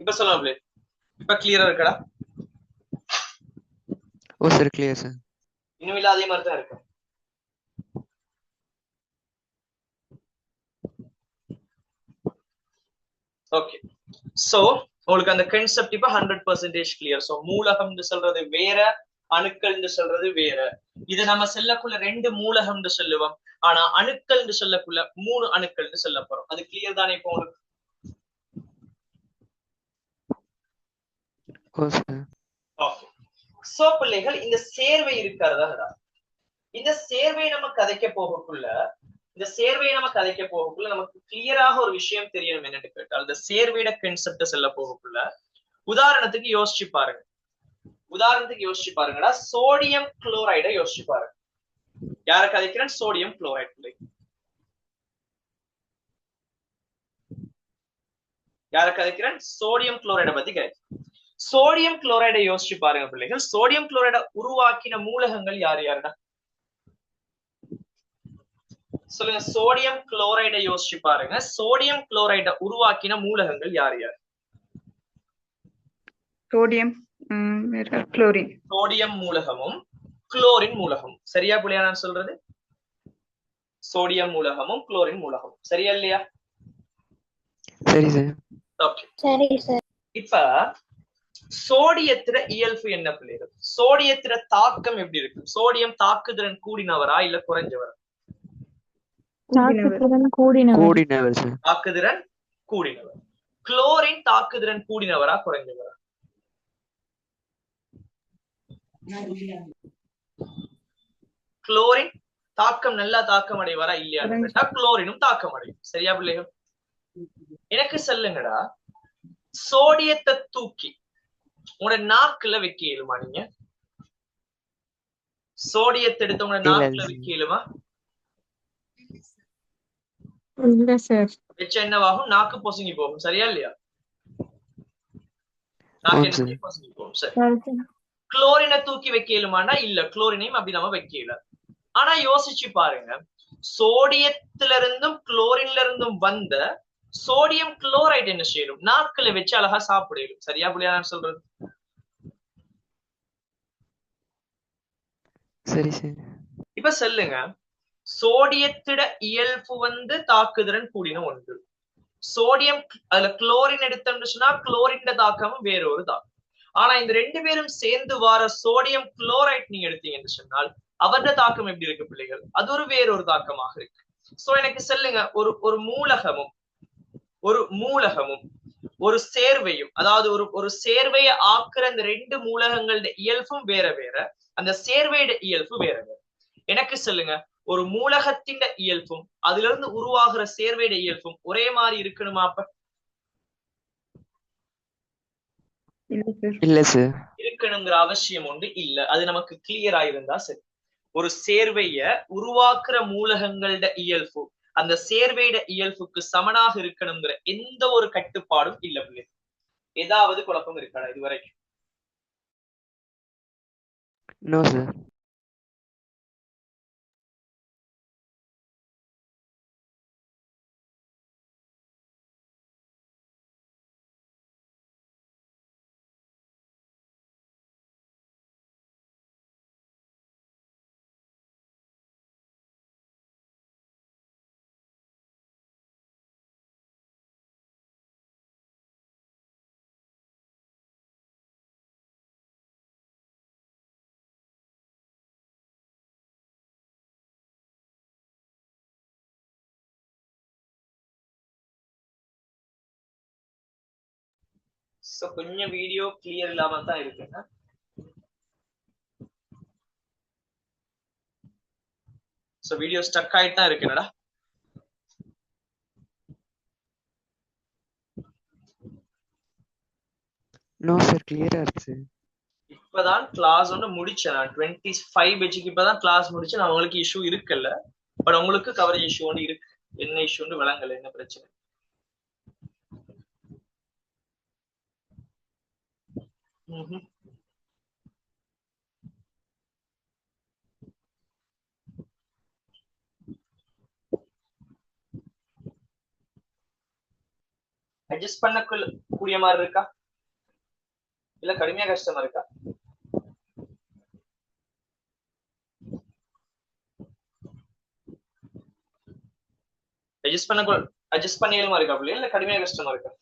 இப்ப சொல்லுங்க, இப்ப கிளியரா இருக்கடா? ஓ சார், கிளியர் சார். இன்னும் இல்ல, அதே மாதிரி தான் இருக்கு. ஓகே, சோ உங்களுக்கு அந்த கான்செப்ட் இப்ப 100% கிளியர். சோ மூலகம்னு சொல்றது வேற, அணுக்கள்னு சொல்றது வேற. இது நம்ம சொல்லக்குள்ள 2 மூலகம்னு சொல்லுவோம், ஆனா அணுக்கள்னு சொல்லக்குள்ள 3 அணுக்கள்னு சொல்ல போறோம். அது கிளியர் தானே இப்போ உங்களுக்கு? சோ பிள்ளைகள், இந்த சேர்வை இருக்கிறதா, இந்த சேர்வை நம்ம கதைக்க போகக்குள்ள நமக்கு கிளியராக ஒரு விஷயம் தெரியணும். என்னன்னு கேட்டால், இந்த சேர்வையோட கான்செப்ட் சொல்ல போகக்குள்ள உதாரணத்துக்கு யோசிச்சு பாருங்கடா. சோடியம் குளோரைடை யோசிச்சு பாருங்க. யார கதைக்கிறேன்? Sodium chloride. யார கதைக்கிறேன்? சோடியம் குளோரைடை பத்தி கதைக்கிறேன். சோடியம் குளோரைடை யோசிச்சு பாருங்க பிள்ளைகள். சோடியம் குளோரைடை உருவாக்கின மூலகங்கள் யார் யாருடா? சொல்லுங்க. சோடியம் குளோரைடை யோசிச்சு பாருங்க. சோடியம் குளோரைடை உருவாக்கின மூலகங்கள் யார் யார்? Sodium, chlorine. சோடியம் மூலகமும் குளோரின் மூலகமும். சரியா புள்ளையா நான் சொல்றது? சோடியம் மூலகமும் குளோரின் மூலகமும். சரியா இல்லையா? சரி சார். ஓகே, சரி சார். இப்ப சோடியத்திர இயல்பு என்ன பிள்ளைகள்? சோடியத்திர தாக்கம் எப்படி இருக்கு? சோடியம் தாக்குதிறன் கூடினவரா இல்ல குறைஞ்சவரா? கூடினவர். தாக்குத்திறன் கூடினவர். கூடினவர் சார். தாக்குதிறன் கூடினவர். குளோரின் தாக்குதிறன் கூடினவரா குறைஞ்சவரா? குளோரின் தாக்கம் நல்லா தாக்கம் அடைவாரா இல்லையான்னு கேட்டா குளோரினும் தாக்கம் அடையும். சரியா பிள்ளைகள்? எனக்கு சொல்லுங்கடா, சோடியத்தை தூக்கி உங்களோட நாக்குல வைக்க இயலுமா? நீங்க சோடியத்தை எடுத்து உங்களோட நாக்குல வைக்க இயலுமா? இல்ல சார். வச்ச என்னவாகும்? நாக்கு பொசுங்கி போகும். சரியா இல்லையா? நாக்கு என்ன செய்யும்? பொசுங்கி போகும். சரி. குளோரினை தூக்கி வைக்க இயலுமானா இல்ல, குளோரினையும் அப்படி நம்ம வைக்க இயல. ஆனா யோசிச்சு பாருங்க, சோடியத்துல இருந்தும் குளோரின்ல இருந்தும் வந்த சோடியம் குளோரைடு என்ன செய்யும்? நாக்குல வச்சு அழகா சாப்பிடும். சரியா புள்ளியா நான் சொல்றது? சரி சார். இப்ப சொல்லுங்க, சோடியத்திட இயல்பு வந்து தாக்குதிறன் கூடின ஒன்று. சோடியம் அதுல குளோரின் எடுத்தோம்னா குளோரின் தாக்கமும் வேற ஒரு தாக்கம். ஆனா இந்த ரெண்டு பேரும் சேர்ந்து வார சோடியம் குளோரைட் நீங்க எடுத்தீங்கன்னு சொன்னால் அவரது தாக்கம் எப்படி இருக்கு பிள்ளைகள்? அது ஒரு வேறொரு தாக்கமாக இருக்கு. சோ எனக்கு சொல்லுங்க, ஒரு மூலகமும் ஒரு சேர்வையும், அதாவது ஒரு சேர்வையை ஆக்குற அந்த ரெண்டு மூலகங்களோட இயல்பும் வேற வேற, அந்த சேர்வையோட இயல்பு வேற வேற. எனக்கு சொல்லுங்க, ஒரு மூலகத்தின் இயல்பும் அதுல இருந்து உருவாகிற சேர்வையோட இயல்பும் ஒரே மாதிரி இருக்கணுமா? அப்ப இல்ல சார். இருக்கணுங்கிற அவசியம் ஒன்று இல்ல. அது நமக்கு கிளியர் ஆயிருந்தா சரி. ஒரு சேர்வைய உருவாக்குற மூலகங்களோட இயல்பு அந்த சேர்வையோட இயல்புக்கு சமனாக இருக்கணுங்கிற எந்த ஒரு கட்டுப்பாடும் இல்ல பிள்ளை. ஏதாவது குழப்பம் இருக்காடா இதுவரைக்கும்? No sir. கொஞ்சம் வீடியோ கிளியர் இல்லாம தான் இருக்குங்க. வீடியோ ஸ்டக் ஆயிட்டு தான் இருக்குடா. நோ சார், கிளியரா இருக்கு. இப்பதான் கிளாஸ் ஒன்று முடிச்சேன் நான். 25 பேஜுக்கு இப்பதான் கிளாஸ் முடிச்சேன். நான் உங்களுக்கு இஷ்யூ இருக்குல்ல, பட் உங்களுக்கு கவரேஜ் இஷ்யூ ஒன்று இருக்கு. என்ன இஷ்யூன்னு விளங்கல, என்ன பிரச்சனை? அட்ஜஸ்ட் பண்ண கூடிய மாதிரி இருக்கா இல்ல கடுமையா கஷ்டமா இருக்கா? அட்ஜஸ்ட் பண்ண இயலுமா இருக்கா பிள்ளை இல்ல கடுமையா கஷ்டமா இருக்கா?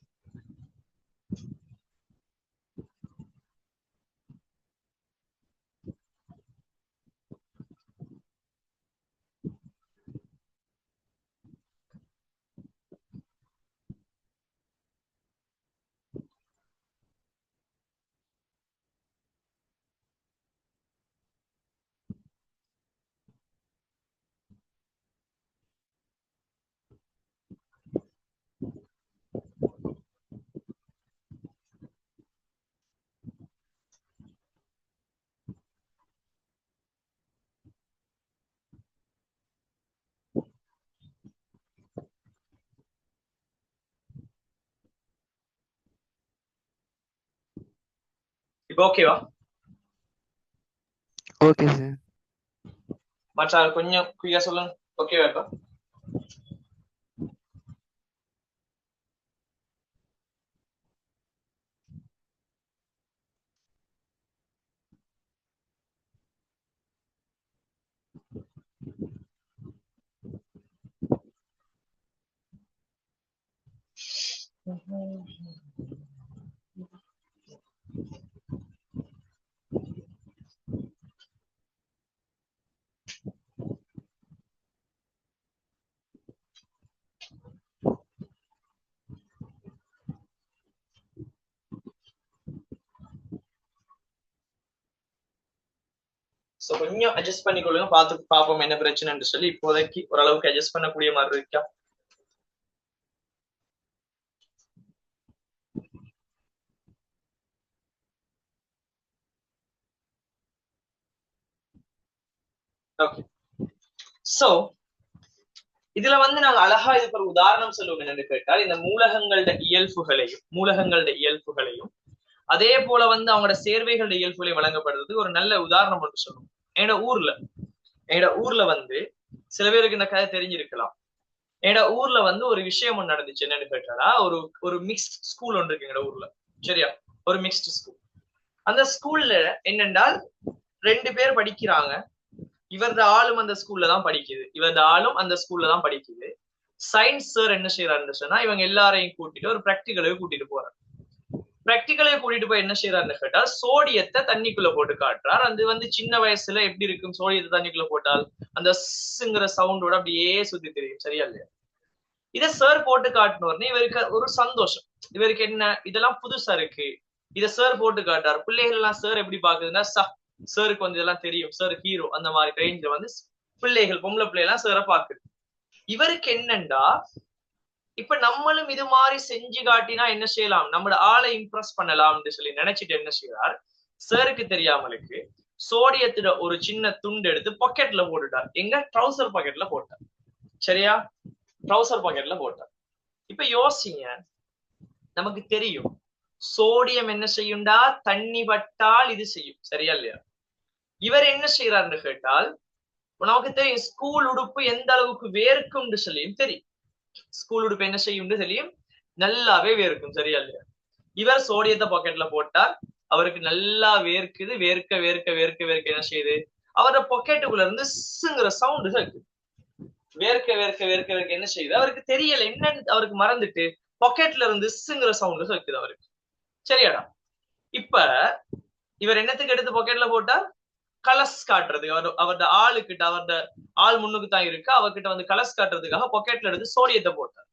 இப்போ ஓகேவா? Okay sir. மற்ற கொஞ்சம் குயிக்கா சொல்லுங்க. ஓகேவா இப்போ? சோ கொஞ்சம் அட்ஜஸ்ட் பண்ணிக்கொள்ளுங்க, பார்த்து பார்ப்போம் என்ன பிரச்சனைன்னு சொல்லி. இப்போதைக்கு ஓரளவுக்கு அட்ஜஸ்ட் பண்ணக்கூடிய மாதிரி இருக்கா? ஓகே. சோ இதுல வந்து நாங்க அழகா இதுக்கு ஒரு உதாரணம் சொல்லுவோம் என்னன்னு கேட்டால், இந்த மூலகங்களோட இயல்புகளையும் அதே போல வந்து அவங்களோட சேர்வைகளோட இயல்புகளையும் வழங்கப்படுறது ஒரு நல்ல உதாரணம் ஒன்று சொல்லுவோம். என்னோட ஊர்ல வந்து சில பேருக்கு இந்த கதை தெரிஞ்சிருக்கலாம். என்னோட ஊர்ல வந்து ஒரு விஷயம் ஒன்று நடந்துச்சு. என்னன்னு கேட்டாடா, ஒரு மிக்ஸ்ட் ஸ்கூல் ஒன்று இருக்கு எங்களோட ஊர்ல. சரியா? ஒரு மிக்ஸ்ட் ஸ்கூல். அந்த ஸ்கூல்ல என்னென்றால் 2 பேர் படிக்கிறாங்க. இவரது ஆளும் அந்த ஸ்கூல்ல தான் படிக்குது. சயின்ஸ் சார் என்ன செய்யறாருன்னு சொன்னா, இவங்க எல்லாரையும் கூட்டிட்டு ஒரு பிராக்டிகலுக்கு கூட்டிட்டு போறாரு. போய் என்ன செய்யறாருன்னு கேட்டா, சோடியத்தை தண்ணிக்குள்ள போட்டு காட்டுறார். அது வந்து சின்ன வயசுல எப்படி இருக்கும், சோடியத்தை தண்ணிக்குள்ள போட்டால் அந்த ஸ்ங்கிற சவுண்டோட அப்படியே சுத்தி தெரியும். சரியா இல்லையா? இதை சார் போட்டு காட்டினோடனே இவருக்கு ஒரு சந்தோஷம். இவருக்கு என்ன, இதெல்லாம் புதுசா இருக்கு, இதை சார் போட்டு காட்டாரு. பிள்ளைகள் எல்லாம் சார் எப்படி பாக்குதுன்னா, சாருக்கு வந்து இதெல்லாம் தெரியும், சார் ஹீரோ, அந்த மாதிரி ரேஞ்சில வந்து பிள்ளைகள், பொம்பளை பிள்ளை எல்லாம் சாரை பாக்குது. இவருக்கு என்னண்டா, இப்ப நம்மளும் இது மாதிரி செஞ்சு காட்டினா என்ன செய்யலாம், நம்மளோட ஆளை இம்ப்ரெஸ் பண்ணலாம்னு சொல்லி நினைச்சிட்டு என்ன செய்யறார், சாருக்கு தெரியாமலுக்கு சோடியத்துல ஒரு சின்ன துண்டு எடுத்து பாக்கெட்ல போட்டுட்டார். எங்க ட்ரௌசர் பாக்கெட்ல போட்டார். சரியா? ட்ரௌசர் பாக்கெட்ல போட்டார். இப்ப யோசிங்க, நமக்கு தெரியும் சோடியம் என்ன செய்யும்டா, தண்ணி பட்டால் இது செய்யும். சரியா இல்லையா? இவர் என்ன செய்யறாருன்னு கேட்டால், நமக்கு தெரியும் ஸ்கூல் உடுப்பு எந்த அளவுக்கு வேர்க்கும்னு சொல்லியும் தெரியும். ஸ்கூல் உடுப்பு என்ன செய்யும் தெரியும், நல்லாவே வேர்க்கும். சரியா இல்லையா? இவர் சோடியத்தை பாக்கெட்ல போட்டார். அவருக்கு நல்லா வேர்க்குது. வேர்க்க என்ன செய்யுது, அவரோட பாக்கெட்டுக்குள்ள இருந்து ஸ்ங்கிற சவுண்ட் கேக்குது. வேர்க்க என்ன செய்யுது, அவருக்கு தெரியல என்னன்னு, அவருக்கு மறந்துட்டு பாக்கெட்ல இருந்து ஸ்ங்கிற சவுண்ட் கேக்குது அவருக்கு. சரியாடா? இப்ப இவர் என்னத்துக்கு எடுத்து பாக்கெட்ல போட்டா, கலர்ஸ் காட்டுறதுக்கு, அவரோட ஆளுக்கிட்ட, அவரோட ஆள் முன்னுக்கு தான் இருக்கு, அவர்கிட்ட வந்து கலர்ஸ் காட்டுறதுக்காக பாக்கெட்ல இருந்து சோடியத்தை போட்டார்.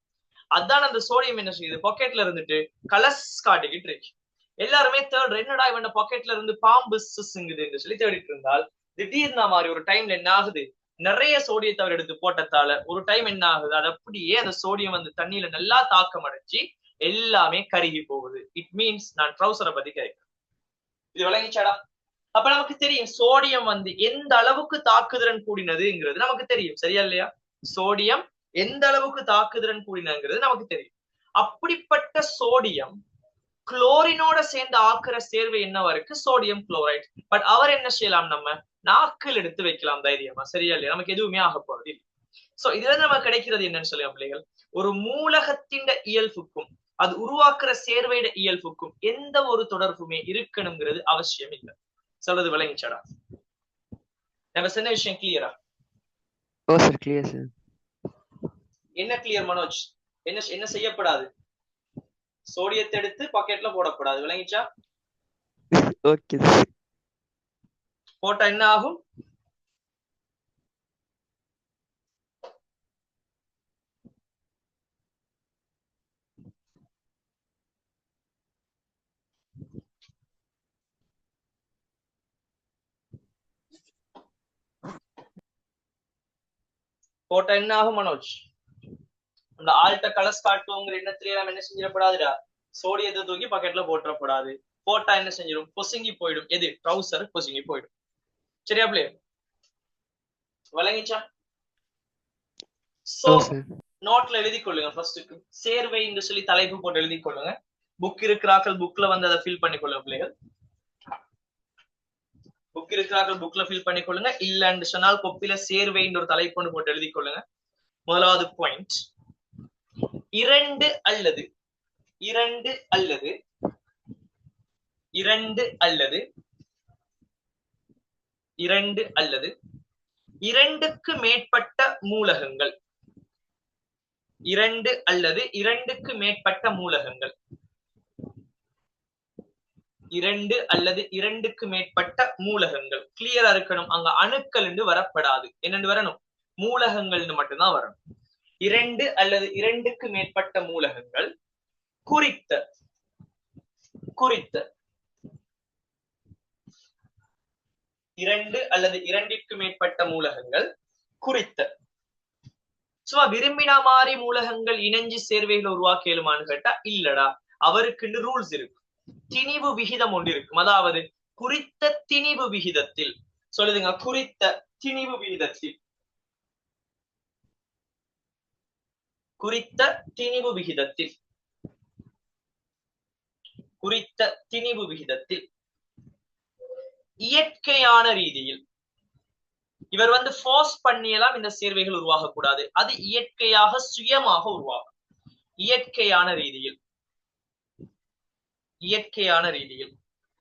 அதான் அந்த சோடியம் என்ன செய்யுது, பாக்கெட்ல இருந்துட்டு கலர்ஸ் காட்டிக்கிட்டு இருக்கு. எல்லாருமே தேடுற, என்னடா இவன் பாக்கெட்ல இருந்து பாம்பு சிங்குதுன்னு சொல்லி தேடிட்டு இருந்தால், திடீர்னு மாதிரி ஒரு டைம்ல என்ன ஆகுது, நிறைய சோடியத்தை அவர் எடுத்து போட்டதால ஒரு டைம் என்ன ஆகுது, அது அப்படியே அந்த சோடியம் வந்து தண்ணியில நல்லா தாக்கம் அடைஞ்சு எல்லாமே கருகி போகுது. இட் மீன்ஸ் நான் ட்ரௌசரை பத்தி கேட்கிறேன். இது விளங்கிச்சாடா? அப்ப நமக்கு தெரியும் சோடியம் வந்து எந்த அளவுக்கு தாக்குதிறன் கூடினதுங்கிறது நமக்கு தெரியும். சரியா இல்லையா? சோடியம் எந்த அளவுக்கு தாக்குதிறன் கூடினதுங்கிறது நமக்கு தெரியும். அப்படிப்பட்ட சோடியம் குளோரினோட சேர்ந்து ஆக்குற சேர்வை என்னவா இருக்கு, சோடியம் குளோரைட். பட் அவர் என்ன செய்யலாம், நம்ம நாக்கில் எடுத்து வைக்கலாம் தைரியமா. சரியா இல்லையா? நமக்கு எதுவுமே ஆக போறது இல்லை. சோ இதுல நமக்கு கிடைக்கிறது என்னன்னு சொல்லலாம் பிள்ளைகள், ஒரு மூலகத்தின் இயல்புக்கும் அது உருவாக்குற சேர்வையிட இயல்புக்கும் எந்த ஒரு தொடர்புமே இருக்கணுங்கிறது அவசியம் இல்லை. சொல்றது விளங்கிச்சாடா? நம்ம சொன்ன விஷயம் கிளியரா? ஓ சார், கிளியர் சார். என்ன கிளியர் மனோஜ்? என்ன செய்யப்படாது, சோடியத்தை எடுத்து பாக்கெட்ல போடக்கூடாது. விளங்கிச்சா? Okay sir. போட்டா என்ன ஆகும், போட்டா என்ன ஆகும் மனோஜ்? அந்த ஆல்ட்ட கலர்ஸ் காட்டுவோங்கிற எண்ணத்திலேயே நம்ம என்ன செஞ்சிடப்படாதுடா, சோடியத்தை தூக்கி பாக்கெட்ல போட்டுறப்படாது. போட்டா என்ன செஞ்சிடும், பொசுங்கி போயிடும். எது, ட்ரௌசர் பொசுங்கி போயிடும். சரியா பிள்ளை? விளங்கிச்சா? சோ நோட்ல எழுதி கொள்ளுங்க. ஃபர்ஸ்ட் சேர்வை என்று சொல்லி தலைப்பு போட்டு எழுதி கொள்ளுங்க. புக் இருக்கிறார்கள் புக்ல வந்து அதை ஃபில் பண்ணிக்கொள்ளுங்க பிள்ளைகள். புக் இருக்கிறார்கள் புக்ல ஃபில் பண்ணிக்கொள்ளுங்க. இல்லன்னு சொன்னால் கொப்பில சேர்வைன்ற ஒரு தலைப்பு போட்டு எழுதி கொள்ளுங்க. முதலாவது பாயிண்ட், இரண்டு அல்லது இரண்டுக்கு மேற்பட்ட மூலகங்கள், இரண்டுக்கு மேற்பட்ட மூலகங்கள் கிளியரா இருக்கணும். அங்க அணுக்கள் என்று வரப்படாது. என்னென்று வரணும், மூலகங்கள் மட்டும்தான் வரணும். 2 அல்லது 2க்கு மேற்பட்ட மூலகங்கள் குறித்த 2 அல்லது 2ற்கு மேற்பட்ட மூலகங்கள் குறித்த சும்மா விரும்பின மாதிரி மூலகங்கள் இணைஞ்சு சேர்வைகளை உருவாக்க இயலுமான்னு கேட்டா இல்லடா, அவருக்குன்னு ரூல்ஸ் இருக்கு. திணிவு விகிதம் ஒன்று இருக்கும். அதாவது குறித்த திணிவு விகிதத்தில் சொல்லுதுங்க, குறித்த திணிவு விகிதத்தில் குறித்த திணிவு விகிதத்தில் குறித்த திணிவு விகிதத்தில் இயற்கையான ரீதியில் இவர் வந்து ஃபோர்ஸ் பண்ணியெல்லாம் இந்த சேர்வைகள் உருவாகக்கூடாது. அது இயற்கையாக சுயமாக உருவாகும். இயற்கையான ரீதியில் இயற்கையான ரீதியில்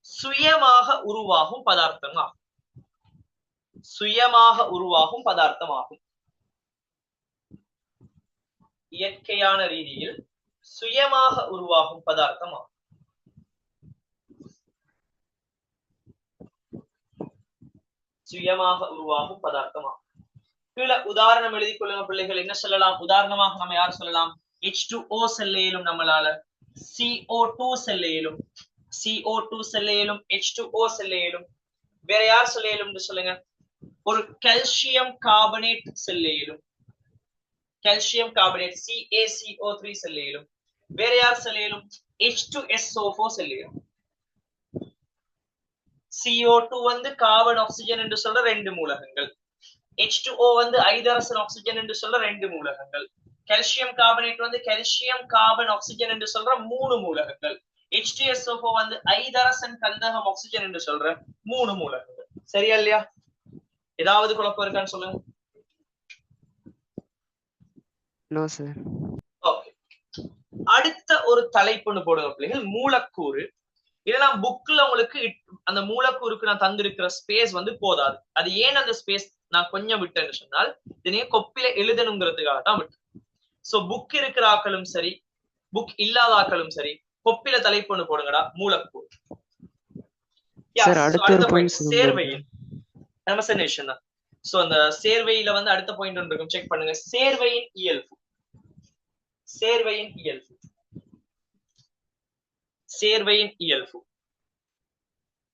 சுயமாக உருவாகும் பதார்த்தம் ஆகும். சுயமாக உருவாகும் பதார்த்தம் ஆகும். இயற்கையான ரீதியில் சுயமாக உருவாகும் பதார்த்தம் ஆகும். சுயமாக உருவாகும் பதார்த்தமா. கீழே உதாரணம் எழுதி கொள்ளுங்க பிள்ளைகள். என்ன சொல்லலாம்? உதாரணமாக நம்ம யார் சொல்லலாம்? H2O செல்லையிலும் நம்மளால CO2 செல்லையிலும் CO2 செல்லையிலும் H2O செல்லையிலும் வேற யார் செல்லையிலும் சொல்லுங்க. ஒரு கால்சியம் கார்பனேட் செல்லையிலும் கால்சியம் கார்பனேட் CaCO3 செல்லையிலும் வேற யார் செல்லையிலும் H2SO4 செல்லையிலும். CO2 வந்து கார்பன் ஆக்சிஜன் என்று சொல்ற 2 மூலகங்கள். H2O வந்து ஐதரசன் ஆக்சிஜன் என்று சொல்ற 2 மூலகங்கள். கால்சியம் கார்பனேட் வந்து கால்சியம் கார்பன் ஆக்சிஜன் என்று சொல்ற 3 மூலகங்கள். H2SO4 வந்து ஐதரசன் கந்தகம் ஆக்சிஜன் என்று சொல்ற 3 மூலகங்கள். சரியா இல்லையா? ஏதாவது குழப்பம் இருக்கான்னு சொல்லுங்க. No sir. ஓகே, அடுத்த ஒரு தலைப்புன்னு போடுங்க பிள்ளைகள், மூலக்கூறு. இதெல்லாம் புக்ல உங்களுக்கு அந்த மூலக்கூறுக்கு நான் தந்திருக்கிற ஸ்பேஸ் வந்து போதாது. அது ஏன் அந்த ஸ்பேஸ் நான் கொஞ்சம் விட்டேன்னு சொன்னால், இதனையே கொப்பில எழுதணுங்கிறதுக்காக தான் விட்டேன். சோ புக் இருக்கிற ஆக்களும் சரி, புக் இல்லாத ஆக்களும் சரி, கொப்பில தலைப்புன்னு போடுங்கடா, மூலக்கூறு. சேர்வையின் தான். சோ அந்த சேர்வையில வந்து அடுத்த பாயிண்ட் ஒன்று இருக்கும், செக் பண்ணுங்க. சேர்வையின் இயல்பு. சேர்வையின் இயல்பு. சேர்வையின் இயல்பு.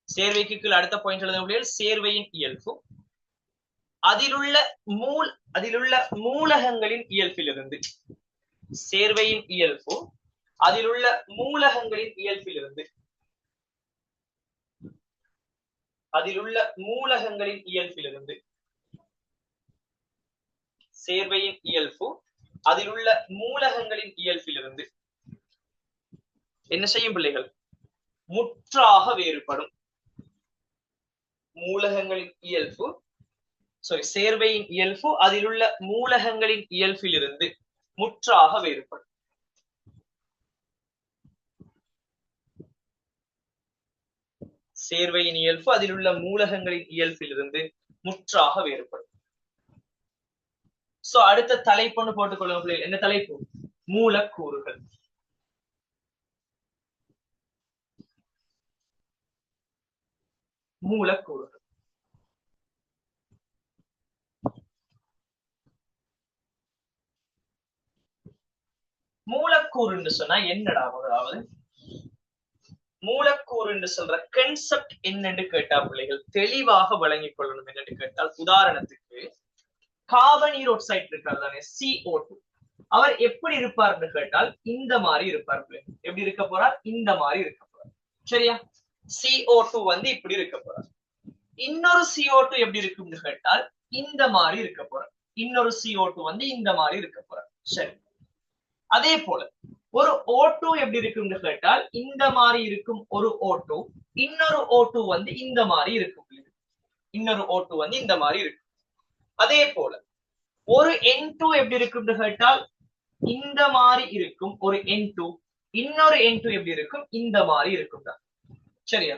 சேர்வைக்கு கீழ் அடுத்த பாயிண்ட் எழுத சேர்வையின் இயல்பு. அதிலுள்ள மூலகங்களின் இயல்பிலிருந்து. சேர்வையின் இயல்பு அதிலுள்ள மூலகங்களின் இயல்பிலிருந்து. அதிலுள்ள மூலகங்களின் இயல்பிலிருந்து. சேர்வையின் இயல்பு அதிலுள்ள மூலகங்களின் இயல்பிலிருந்து என்ன செய்யும் பிள்ளைகள்? முற்றாக வேறுபடும். மூலகங்களின் இயல்பு சேர்வையின் இயல்பு அதிலுள்ள மூலகங்களின் இயல்பிலிருந்து முற்றாக வேறுபடும். சேர்வையின் இயல்பு அதிலுள்ள மூலகங்களின் இயல்பிலிருந்து முற்றாக வேறுபடும். சோ அடுத்த தலைப்புன்னு போட்டுக்கொள்ளும் பிள்ளைகள். என்ன தலைப்பு? மூலக்கூறுகள். மூலக்கூறுகள். மூலக்கூறு சொன்னா என்னடா? முதலாவது மூலக்கூறு சொல்ற கன்செப்ட் என்னன்னு கேட்டா பிள்ளைகள் தெளிவாக வழங்கிக் கொள்ளணும். என்னன்னு கேட்டால், உதாரணத்துக்கு கார்பன் ஈரோக்சைடு இருக்காரு தானே, CO2, அவர் எப்படி இருப்பார்னு கேட்டால் இந்த மாதிரி இருப்பார். எப்படி இருக்க போறார்? இந்த மாதிரி இருக்க போறார். சரியா? CO2 வந்து இப்படி இருக்க போறார். இன்னொரு CO2 எப்படி இருக்கும்னு கேட்டால் இந்த மாதிரி இருக்க போறார். இன்னொரு CO2 வந்து இந்த மாதிரி இருக்க போறார். சரி, அதே போல ஒரு O2 எப்படி இருக்கும்னு கேட்டால் இந்த மாதிரி இருக்கும் ஒரு O2. இன்னொரு O2 வந்து இந்த மாதிரி இருக்கும். இன்னொரு O2 வந்து இந்த மாதிரி இருக்கும். அதே போல ஒரு N2 எப்படி இருக்கும்னு கேட்டால் இந்த மாதிரி இருக்கும் ஒரு N2. இன்னொரு N2 எப்படி இருக்கும்? இந்த மாதிரி இருக்கும். சரியா?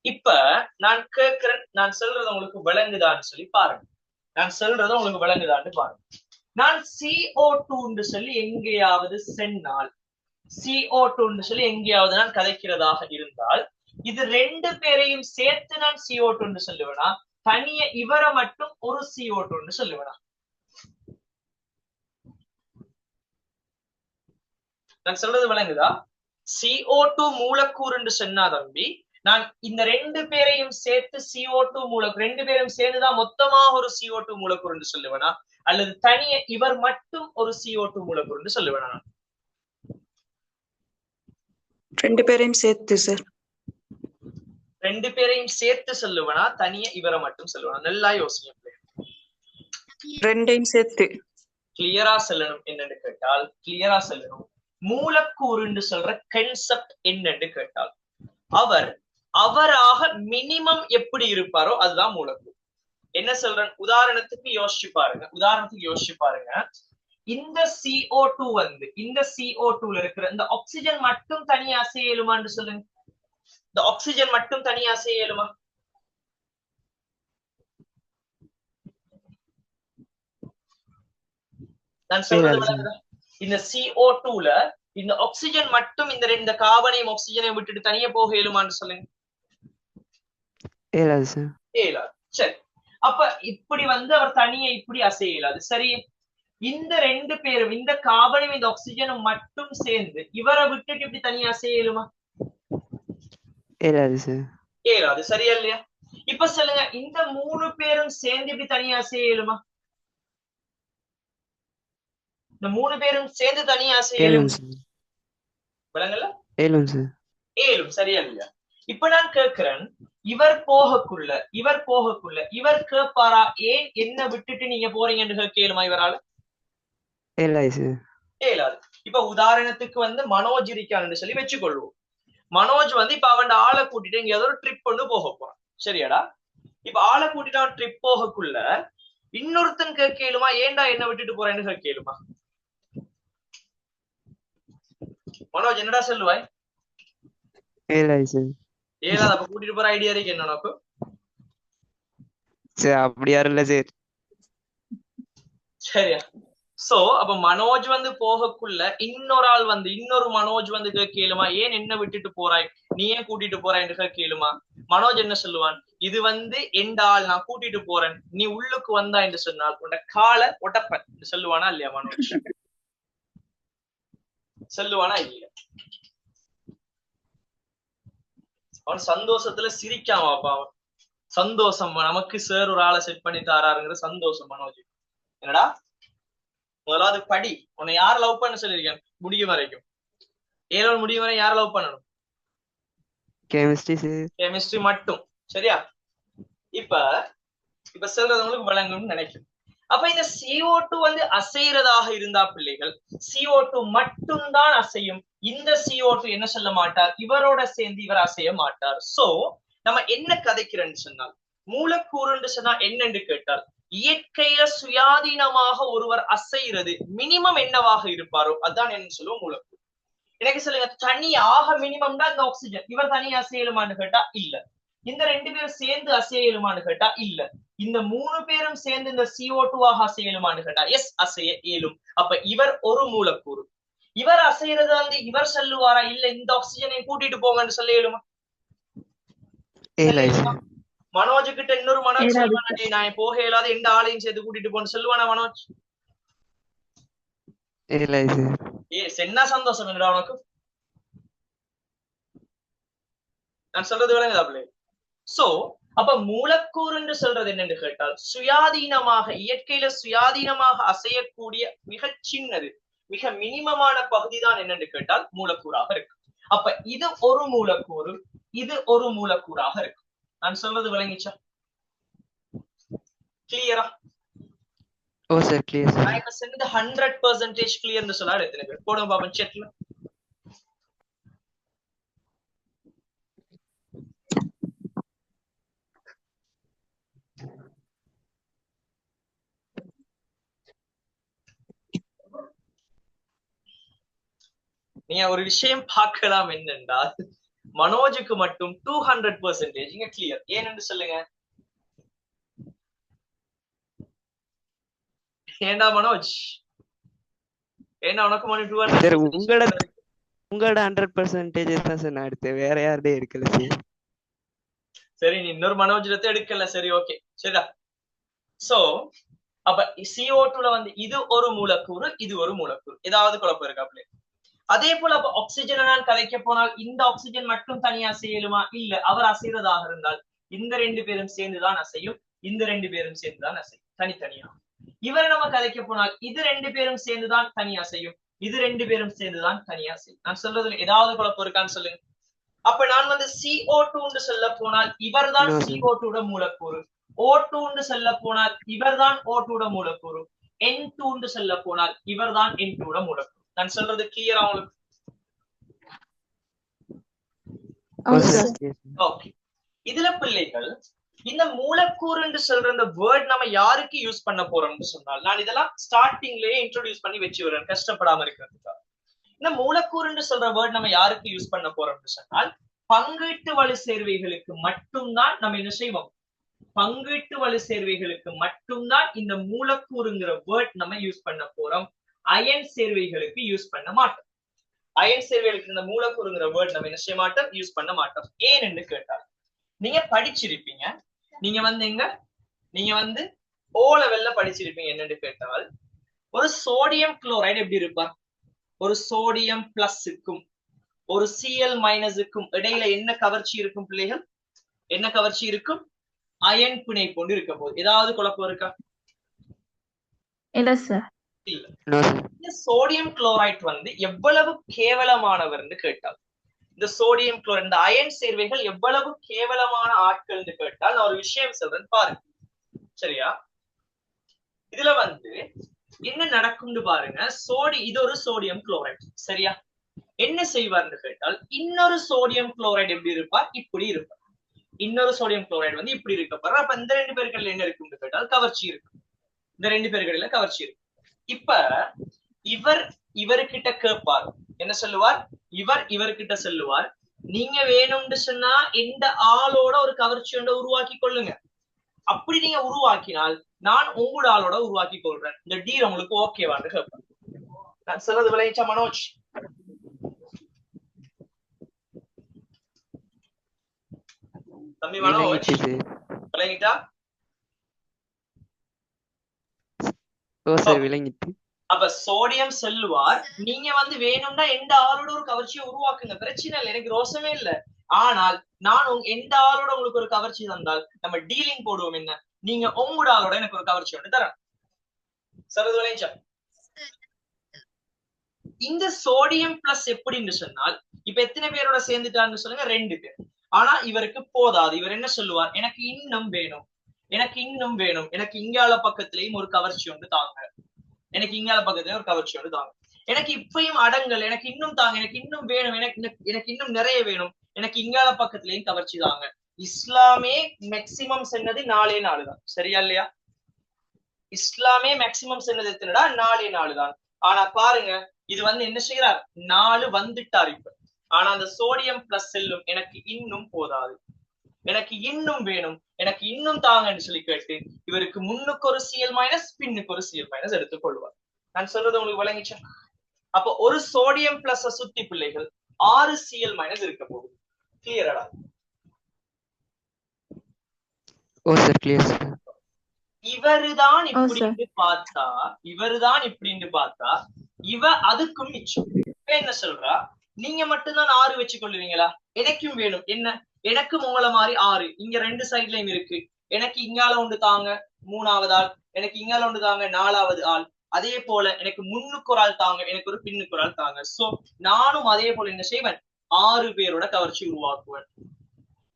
இப்ப நான் கேட்கிறேன், நான் சொல்றது உங்களுக்கு விளங்குதான்னு சொல்லி பாருங்க. நான் சொல்றது உங்களுக்கு விளங்குதான்னு பாருங்க. நான் CO2 சொல்லி எங்கேயாவது சென்னால், CO2 சொல்லி எங்கேயாவது நான் கதைக்கிறதாக இருந்தால், இது 2 பேரையும் சேர்த்து நான் CO2 சொல்லுவேனா, தனிய இவரை மட்டும் ஒரு CO2 சொல்லுவேனா? நான் சொல்றது விளங்குதா? CO2 மூலக்கூறு சொன்னா தம்பி, நான் இந்த ரெண்டு பேரையும் சேர்த்து CO2 மூலக்கூறு, ரெண்டு பேரும் சேர்ந்துதான் மொத்தமாக ஒரு CO2 மூலக்கூறு என்று சொல்லுவேனா, அல்லது தனியே இவர் மட்டும் ஒரு CO2 மூலக்கூறு என்று சொல்லுவேனா? நான் ரெண்டு பேரையும் சேர்த்து சார். ரெண்டு பேரையும் சேர்த்து சொல்லுவேனா, தனியே இவரை மட்டும் சொல்லுவேனா? நல்லா யோசிங்க. ரெண்டையும் சேர்த்து. கிளியரா சொல்லணும். என்னன்னு கேட்டால் கிளியரா சொல்லணும். மூலக்கூறுன்னு சொல்ற கன்செப்ட் என்னன்னு கேட்டால் அவராக மினிமம் எப்படி இருப்பாரோ அதுதான் மூலக்கூறு. என்ன சொல்றேன்? உதாரணத்துக்கு யோசிச்சு பாருங்க. இந்த CO2 வந்து இந்த CO2ல இருக்கிற இந்த ஆக்சிஜன் மட்டும் தனியா அசையலுமான்னு சொல்லுங்க. இந்த ஆக்சிஜன் மட்டும் தனியா அசையலுமா? நான் சொல்றது இந்த CO2ல இந்த ஆக்சிஜன் மட்டும் இந்த ரெண்டு கார்பனையும் ஆக்சிஜனையும் விட்டுட்டு தனியா போக இயலுமான்னு சொல்லுங்க. இயலாது. சரி, அப்ப இப்படி வந்து அவர் தனியா இப்படி அசைய இயலாது. சரி, இந்த ரெண்டு பேரும் இந்த கார்பனும் இந்த ஆக்சிஜனும் மட்டும் சேர்ந்து இவரை விட்டுட்டு இப்படி தனியா அசைய இயலுமா? இயலாது. சரியா இல்லையா? இப்ப சொல்லுங்க, இந்த மூணு பேரும் சேர்ந்து இப்படி தனியா அசைய இயலுமா? இந்த மூணு பேரும் சேர்ந்து தனியா அசையலும் விளங்கல? ஏலும். சரியா இல்லையா? இப்ப நான் கேட்கிறேன், இவர் போகக்குள்ள இவர் கேட்பாரா, ஏன் என்ன விட்டுட்டு நீங்க போறீங்கன்னு கேளுமா இவரால? ஏலாது. இப்ப உதாரணத்துக்கு வந்து மனோஜ் இருக்கான்னு சொல்லி வச்சுக்கொள்வோம். மனோஜ் வந்து இப்ப அவன் ஆளை கூட்டிட்டு இங்க ஏதோ ஒரு ட்ரிப் கொண்டு போக போறான். சரியாடா? இப்ப ஆளை கூட்டிட்டு அவன் ட்ரிப் போகக்குள்ள இன்னொருத்தன் கேளுமா, ஏன்டா என்ன விட்டுட்டு போறேன்னு கேளுமா? மனோஜ் என்னடா சொல்லுவாய்? ஏலாத. அப்ப கூட்டிட்டு போற ஐடியா இருக்கு என்ன உனக்கு? அப்படி யாரும் இல்ல சார். சரியா? சோ அப்ப மனோஜ் வந்து போகக்குள்ள இன்னொரு ஆள் வந்து இன்னொரு மனோஜ் வந்து கேளுமா, ஏன் என்ன விட்டுட்டு போறாய், நீ ஏன் கூட்டிட்டு போறாய் கேளுமா? மனோஜ் என்ன சொல்லுவான்? இது வந்து எந்த ஆள், நான் கூட்டிட்டு போறேன், நீ உள்ளுக்கு வந்தா என்று சொன்னால் உன்ட காலை ஒட்டப்ப சொல்லுவானா இல்லையா மனோஜ்? சொல்லுவானா இல்லையா? அவன் சந்தோஷத்துல சிரிக்காம அவன் சந்தோஷம், நமக்கு சார் ஒரு ஆளை செட் பண்ணி தாராருங்கிற சந்தோஷம் மனோஜ். என்னடா முதலாவது படி, உன்னை யார லவ் பண்ண சொல்லிருக்கேன் முடியும் வரைக்கும், ஏழு முடியும் வரை யார லவ் பண்ணணும்? கெமிஸ்ட்ரி மட்டும். சரியா? இப்ப சொல்றது உங்களுக்கு வழங்கும்னு நினைக்கும். அப்ப இந்த CO2 வந்து அசைறதாக இருந்தா பிள்ளைகள், CO2 மட்டும்தான் அசையும். இந்த CO2 என்ன சொல்ல மாட்டார், இவரோட சேர்ந்து இவர் அசைய மாட்டார். சோ நம்ம என்ன கதைக்கிறேன்னு சொன்னால், மூலக்கூறுன்னு சொன்னா என்னன்னு கேட்டால், இயற்கையில சுயாதீனமாக ஒருவர் அசைகிறது மினிமம் என்னவாக இருப்பாரோ அதான் என்ன சொல்லுவோம் மூலக்கூறு. எனக்கு சொல்லுங்க, தனியாக மினிமம் தான் இந்த ஆக்சிஜன், இவர் தனியா அசையலுமான்னு கேட்டா இல்ல. இந்த ரெண்டு பேரும் சேர்ந்து அசையலுமான்னு கேட்டா இல்ல. இந்த மூணு பேரும் சேர்ந்து இந்த CO2 அசையலுமான்னு கேட்டா எஸ், அசைய இயலும். அப்ப இவர் ஒரு மூலக்கூறு. இவர் அசைறது வந்து இவர் சொல்லுவாரா, இல்ல இந்த ஆக்சிஜனை கூட்டிட்டு போங்கன்னு சொல்ல இயலுமா? மனோஜ் கிட்ட இன்னொரு மனோஜ் சொல்லுவானே, நான் போக இயலாத எந்த ஆளையும் சேர்த்து கூட்டிட்டு போன்னு சொல்லுவானா மனோஜ்? என்ன சந்தோஷம் என்னடா உனக்கு? நான் சொல்றது விளங்குதா பிள்ளை? சோ அப்ப மூலக்கூறுன்னு சொல்றது என்னன்னு கேட்டால், சுயாதீனமாக இயற்கையில சுயாதீனமாக அசையக்கூடிய மிக சின்னது, மிக மினிமமான பகுதி தான் என்னன்னு கேட்டால் மூலக்கூறாக இருக்கு. அப்ப இது ஒரு மூலக்கூறு, இது ஒரு மூலக்கூறாக இருக்கு. நான் சொல்றது விளங்கிச்சா? கிளியரா? ஓ சார், கிளியர் சார். நான் இப்ப சொன்னது 100% கிளியர்னு சொல்லாரு. எத்தனை பேர் போடுங்க பாப்போம் செட்ல. நீங்க ஒரு விஷயம் பார்க்கலாம் என்னென்றால், மனோஜுக்கு மட்டும் 200% இங்க கிளியர். ஏன்னு சொல்லுங்க. ஏண்டா மனோஜ், ஏன்னா உனக்கு மட்டும் 200%? உங்களோட 100% தான் சார் நான் எடுத்தேன், வேற யாருடைய எடுக்கல சார். சரி, நீ இன்னொரு மனோஜத்தை எடுக்கல. சரி, ஓகே, சரிடா. சோ அப்ப CO2ல வந்து இது ஒரு மூலக்கூறு, இது ஒரு மூலக்கூறு. ஏதாவது குழப்பம் இருக்கா? அதே போல அப்ப ஆக்சிஜனை நான் கலைக்க போனால் இந்த ஆக்சிஜன் மட்டும் தனியா செய்யலுமா? இல்ல, அவர் அசைறதாக இருந்தால் இந்த 2 பேரும் சேர்ந்துதான் அசையும், இந்த 2 பேரும் சேர்ந்துதான் அசையும் தனித்தனியா. இவரை நம்ம கலைக்க போனால் இது 2 பேரும் சேர்ந்துதான் தனியா செய்யும், இது 2 பேரும் சேர்ந்துதான் தனியா செய்யும். நான் சொல்றதுல ஏதாவது குழப்பம் இருக்கான்னு சொல்லுங்க. அப்ப நான் வந்து CO2 சொல்ல போனால் இவர்தான் CO2 மூலக்கூறு, O2 சொல்ல போனால் இவர்தான் O2 மூலக்கூறு, N2 சொல்ல போனால் இவர்தான் N2 மூலக்கூறு. நான் சொல்றது கிளியரா உங்களுக்கு? ஓகே. இதுல பிள்ளைகள் இந்த மூலக்கூறு என்று சொல்ற இந்த வேர்ட் நம்ம யாருக்கு யூஸ் பண்ண போறோம்னு சொன்னால், நான் இதெல்லாம் ஸ்டார்டிங்லயே இன்ட்ரோடியூஸ் பண்ணி வச்சு வரேன் கஷ்டப்படாம இருக்கிறதுக்காக. இந்த மூலக்கூறு என்று சொல்ற வேர்ட் நம்ம யாருக்கு யூஸ் பண்ண போறோம்னு சொன்னால், பங்கீட்டு வலு சேர்வைகளுக்கு மட்டும்தான் நம்ம என்ன செய்வோம், பங்கீட்டு வலு சேர்வைகளுக்கு மட்டும்தான் இந்த மூலக்கூறுங்கிற வேர்ட் நம்ம யூஸ் பண்ண போறோம். அயன் சேர்வைகளுக்கு யூஸ் பண்ண மாட்டோம். அயன் சேர்வைகளுக்கு இந்த மூலக்கூறுங்கிற வேர்ட் நம்ம என்ன செய்ய மாட்டோம், யூஸ் பண்ண மாட்டோம். ஏன் என்று கேட்டால், நீங்க படிச்சிருப்பீங்க, நீங்க வந்து ஓ லெவல்ல படிச்சிருப்பீங்க. என்னன்னு கேட்டால், ஒரு சோடியம் குளோரைடு எப்படி இருப்பார், ஒரு சோடியம் பிளஸுக்கும் ஒரு Cl மைனஸுக்கும் இடையில என்ன கவர்ச்சி இருக்கும் பிள்ளைகள், என்ன கவர்ச்சி இருக்கும், அயன் பிணை கொண்டு இருக்க போது. ஏதாவது குழப்பம் இருக்கா? இல்ல சார். இந்த சோடியம் குளோரைட் வந்து எவ்வளவு கேவலமானவர்னு கேட்டால், இந்த சோடியம் குளோரைட் இந்த அயன் சேர்வைகள் எவ்வளவு கேவலமான ஆட்கள் கேட்டால், நான் ஒரு விஷயம் சொல்றேன் பாருங்க, சரியா? இதுல வந்து என்ன நடக்கும்னு பாருங்க. இது ஒரு சோடியம் குளோரைட், சரியா? என்ன செய்வார்னு கேட்டால், இன்னொரு சோடியம் குளோரைடு எப்படி இருப்பார், இப்படி இருப்பார். இன்னொரு சோடியம் குளோரைடு வந்து இப்படி இருக்க. அப்ப இந்த 2 பேர்கள் என்ன இருக்கும்னு கேட்டால் கவர்ச்சி இருக்கும். இந்த 2 பேர்களில கவர்ச்சி இருக்கும். இப்ப இவர்கிட்ட கேட்பார், என்ன சொல்லுவார், இவர்கிட்ட சொல்லுவார், நீங்க வேணும்னு சொன்னா இந்த ஆளோட ஒரு கவர்ச்சி ஒன்றை உருவாக்கி கொள்ளுங்க. அப்படி நீங்க உருவாக்கினால் நான் உங்களோட ஆளோட உருவாக்கி கொள்றேன். இந்த டீல் உங்களுக்கு ஓகேவான்னு கேட்பேன். நான் சொல்றது விளைவிச்சா மனோஜ்? தம்பி மனோஜ் விளங்கிட்டா? அப்ப சோடியம் சொல்லுவார், நீங்க வந்து வேணும்னா எந்த ஆளோட ஒரு கவர்ச்சியை உருவாக்குங்க, பிரச்சனை இல்லை, எனக்கு ரோசமே இல்லை. ஆனால் நான் எந்த ஆளோட உங்களுக்கு ஒரு கவர்ச்சி தந்தால் நம்ம டீலிங் போடுவோம். என்ன, நீங்க உங்களோட ஆளோட எனக்கு ஒரு கவர்ச்சி ஒன்று தரேன். சொல்றது விளைவிச்சா? இந்த சோடியம் பிளஸ் எப்படின்னு சொன்னால், இப்ப எத்தனை பேரோட சேர்ந்துட்டான்னு சொல்லுங்க, 2 பேர். ஆனா இவருக்கு போதாது. இவர் என்ன சொல்லுவார், எனக்கு இன்னும் வேணும், எனக்கு இன்னும் வேணும், எனக்கு இங்கால பக்கத்திலையும் ஒரு கவர்ச்சி ஒன்று தாங்க, எனக்கு இங்கால பக்கத்திலையும் ஒரு கவர்ச்சி ஒன்று தாங்க, எனக்கு இப்பயும் அடங்கல், எனக்கு இன்னும் தாங்க, எனக்கு இன்னும் வேணும், எனக்கு இன்னும் நிறைய வேணும், எனக்கு இங்கால பக்கத்திலையும் கவர்ச்சி தாங்க. இஸ்லாமே மேக்சிமம் சொன்னது 4 தான், சரியா இல்லையா? இஸ்லாமே மேக்சிமம் சொன்னது எத்தனைடா, 4 தான். ஆனா பாருங்க, இது வந்து என்ன செய்யறார், 4 வந்துட்டார் இப்ப. ஆனா அந்த சோடியம் பிளஸ் செல்லும் எனக்கு இன்னும் போதாது, எனக்கு இன்னும் வேணும், எனக்கு இன்னும் தாங்கன்னு சொல்லி கேட்டு இவருக்கு முன்னுக்கு ஒரு Cl மைனஸ் பின்னுக்கு ஒரு Cl மைனஸ் எடுத்துக்கொள்வார். நான் சொல்றது உங்களுக்கு விளங்கிச்சா? அப்போ ஒரு சோடியம் பிளஸ் சுத்தி பிள்ளைகள் 6 Cl மைனஸ் இருக்க போகுது. கிளியரடா? இவருதான் இப்படின்னு பார்த்தா இவ அதுக்கும் மிச்சம். என்ன சொல்றா, நீங்க மட்டும்தான் 6 வச்சு கொள்ளுவீங்களா, எனக்கும் வேணும், என்ன, எனக்கும் உங்களை மாதிரி 6 இங்க 2 சைட்லயும் இருக்கு, எனக்கு இங்கால ஒன்று தாங்க 3வது ஆள், எனக்கு இங்கால ஒன்று தாங்க 4வது ஆள், அதே போல எனக்கு முன்னுக்கு ஒரு ஆள் தாங்க, எனக்கு ஒரு பின்னுக்கு ஒரு ஆள் தாங்க. சோ நானும் அதே போல என்ன செய்வேன், 6 பேரோட கவர்ச்சி உருவாக்குவேன்.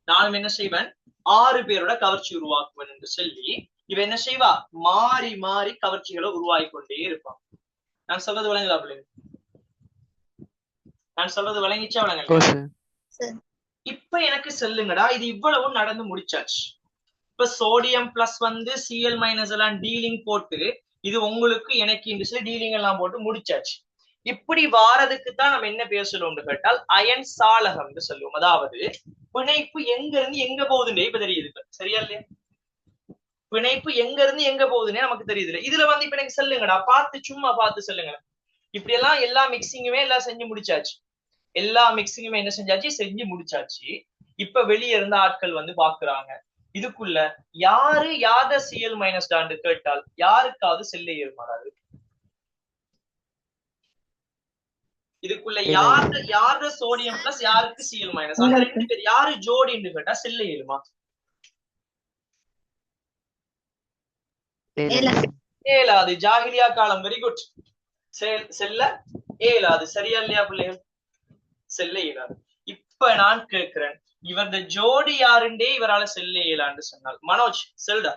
நானும் என்ன செய்வேன், 6 பேரோட கவர்ச்சி உருவாக்குவேன் என்று சொல்லி இவ என்ன செய்வா, மாறி மாறி கவர்ச்சிகளை உருவாக்கி கொண்டே இருப்பான். நான் சொல்றது விளங்குதா பிள்ளைங்க? நான் சொல்றது விளங்கிச்சா விளங்கல? இப்ப எனக்கு சொல்லுங்கடா, இது இவ்வளவு நடந்து முடிச்சாச்சு. இப்ப சோடியம் பிளஸ் வந்து Cl மைனஸ் எல்லாம் டீலிங் போட்டு இது உங்களுக்கு எனக்கு இந்த சில டீலிங் எல்லாம் போட்டு முடிச்சாச்சு. இப்படி வாரதுக்கு தான் நம்ம என்ன பேர் சொல்லுவோம்னு கேட்டால் அயன் சாளகம்னு சொல்லுவோம். அதாவது பிணைப்பு எங்க இருந்து எங்க போகுதுன்னே இப்ப தெரியுது, சரியா இல்லையா? பிணைப்பு எங்க இருந்து எங்க போகுதுன்னே நமக்கு தெரியுது. இதுல வந்து இப்ப எனக்கு சொல்லுங்கடா, சும்மா பார்த்து சொல்லுங்க. இப்படி எல்லாம் எல்லா மிக்சிங்குமே எல்லாம் செஞ்சு முடிச்சாச்சு, எல்லா மிக்சிங்குமே என்ன செஞ்சாச்சு, செஞ்சு முடிச்சாச்சு. இப்ப வெளியே இருந்த ஆட்கள் வந்து பாக்குறாங்க, இதுக்குள்ள யாத Cl மைனஸ் டான்னு கேட்டால் யாருக்காவது செல்ல ஏறுமாறாது? இதுக்குள்ள யாரு சோடியம் பிளஸ் யாருக்கு Cl மைனஸ் அந்த ரெண்டு பேர் யாரு ஜோடின்னு கேட்டா செல்ல இயலுமா? ஏலாது. ஜாகிலியா காலம். Very good. செல்ல ஏலாது. சரியா இல்லையா பிள்ளைகள்? செல்ல இயலாது. இப்ப நான் கேட்கிறேன், இவரது ஜோடி யாருண்டே இவரால செல்ல இயலான்னு சொன்னால் மனோஜ் செல்டா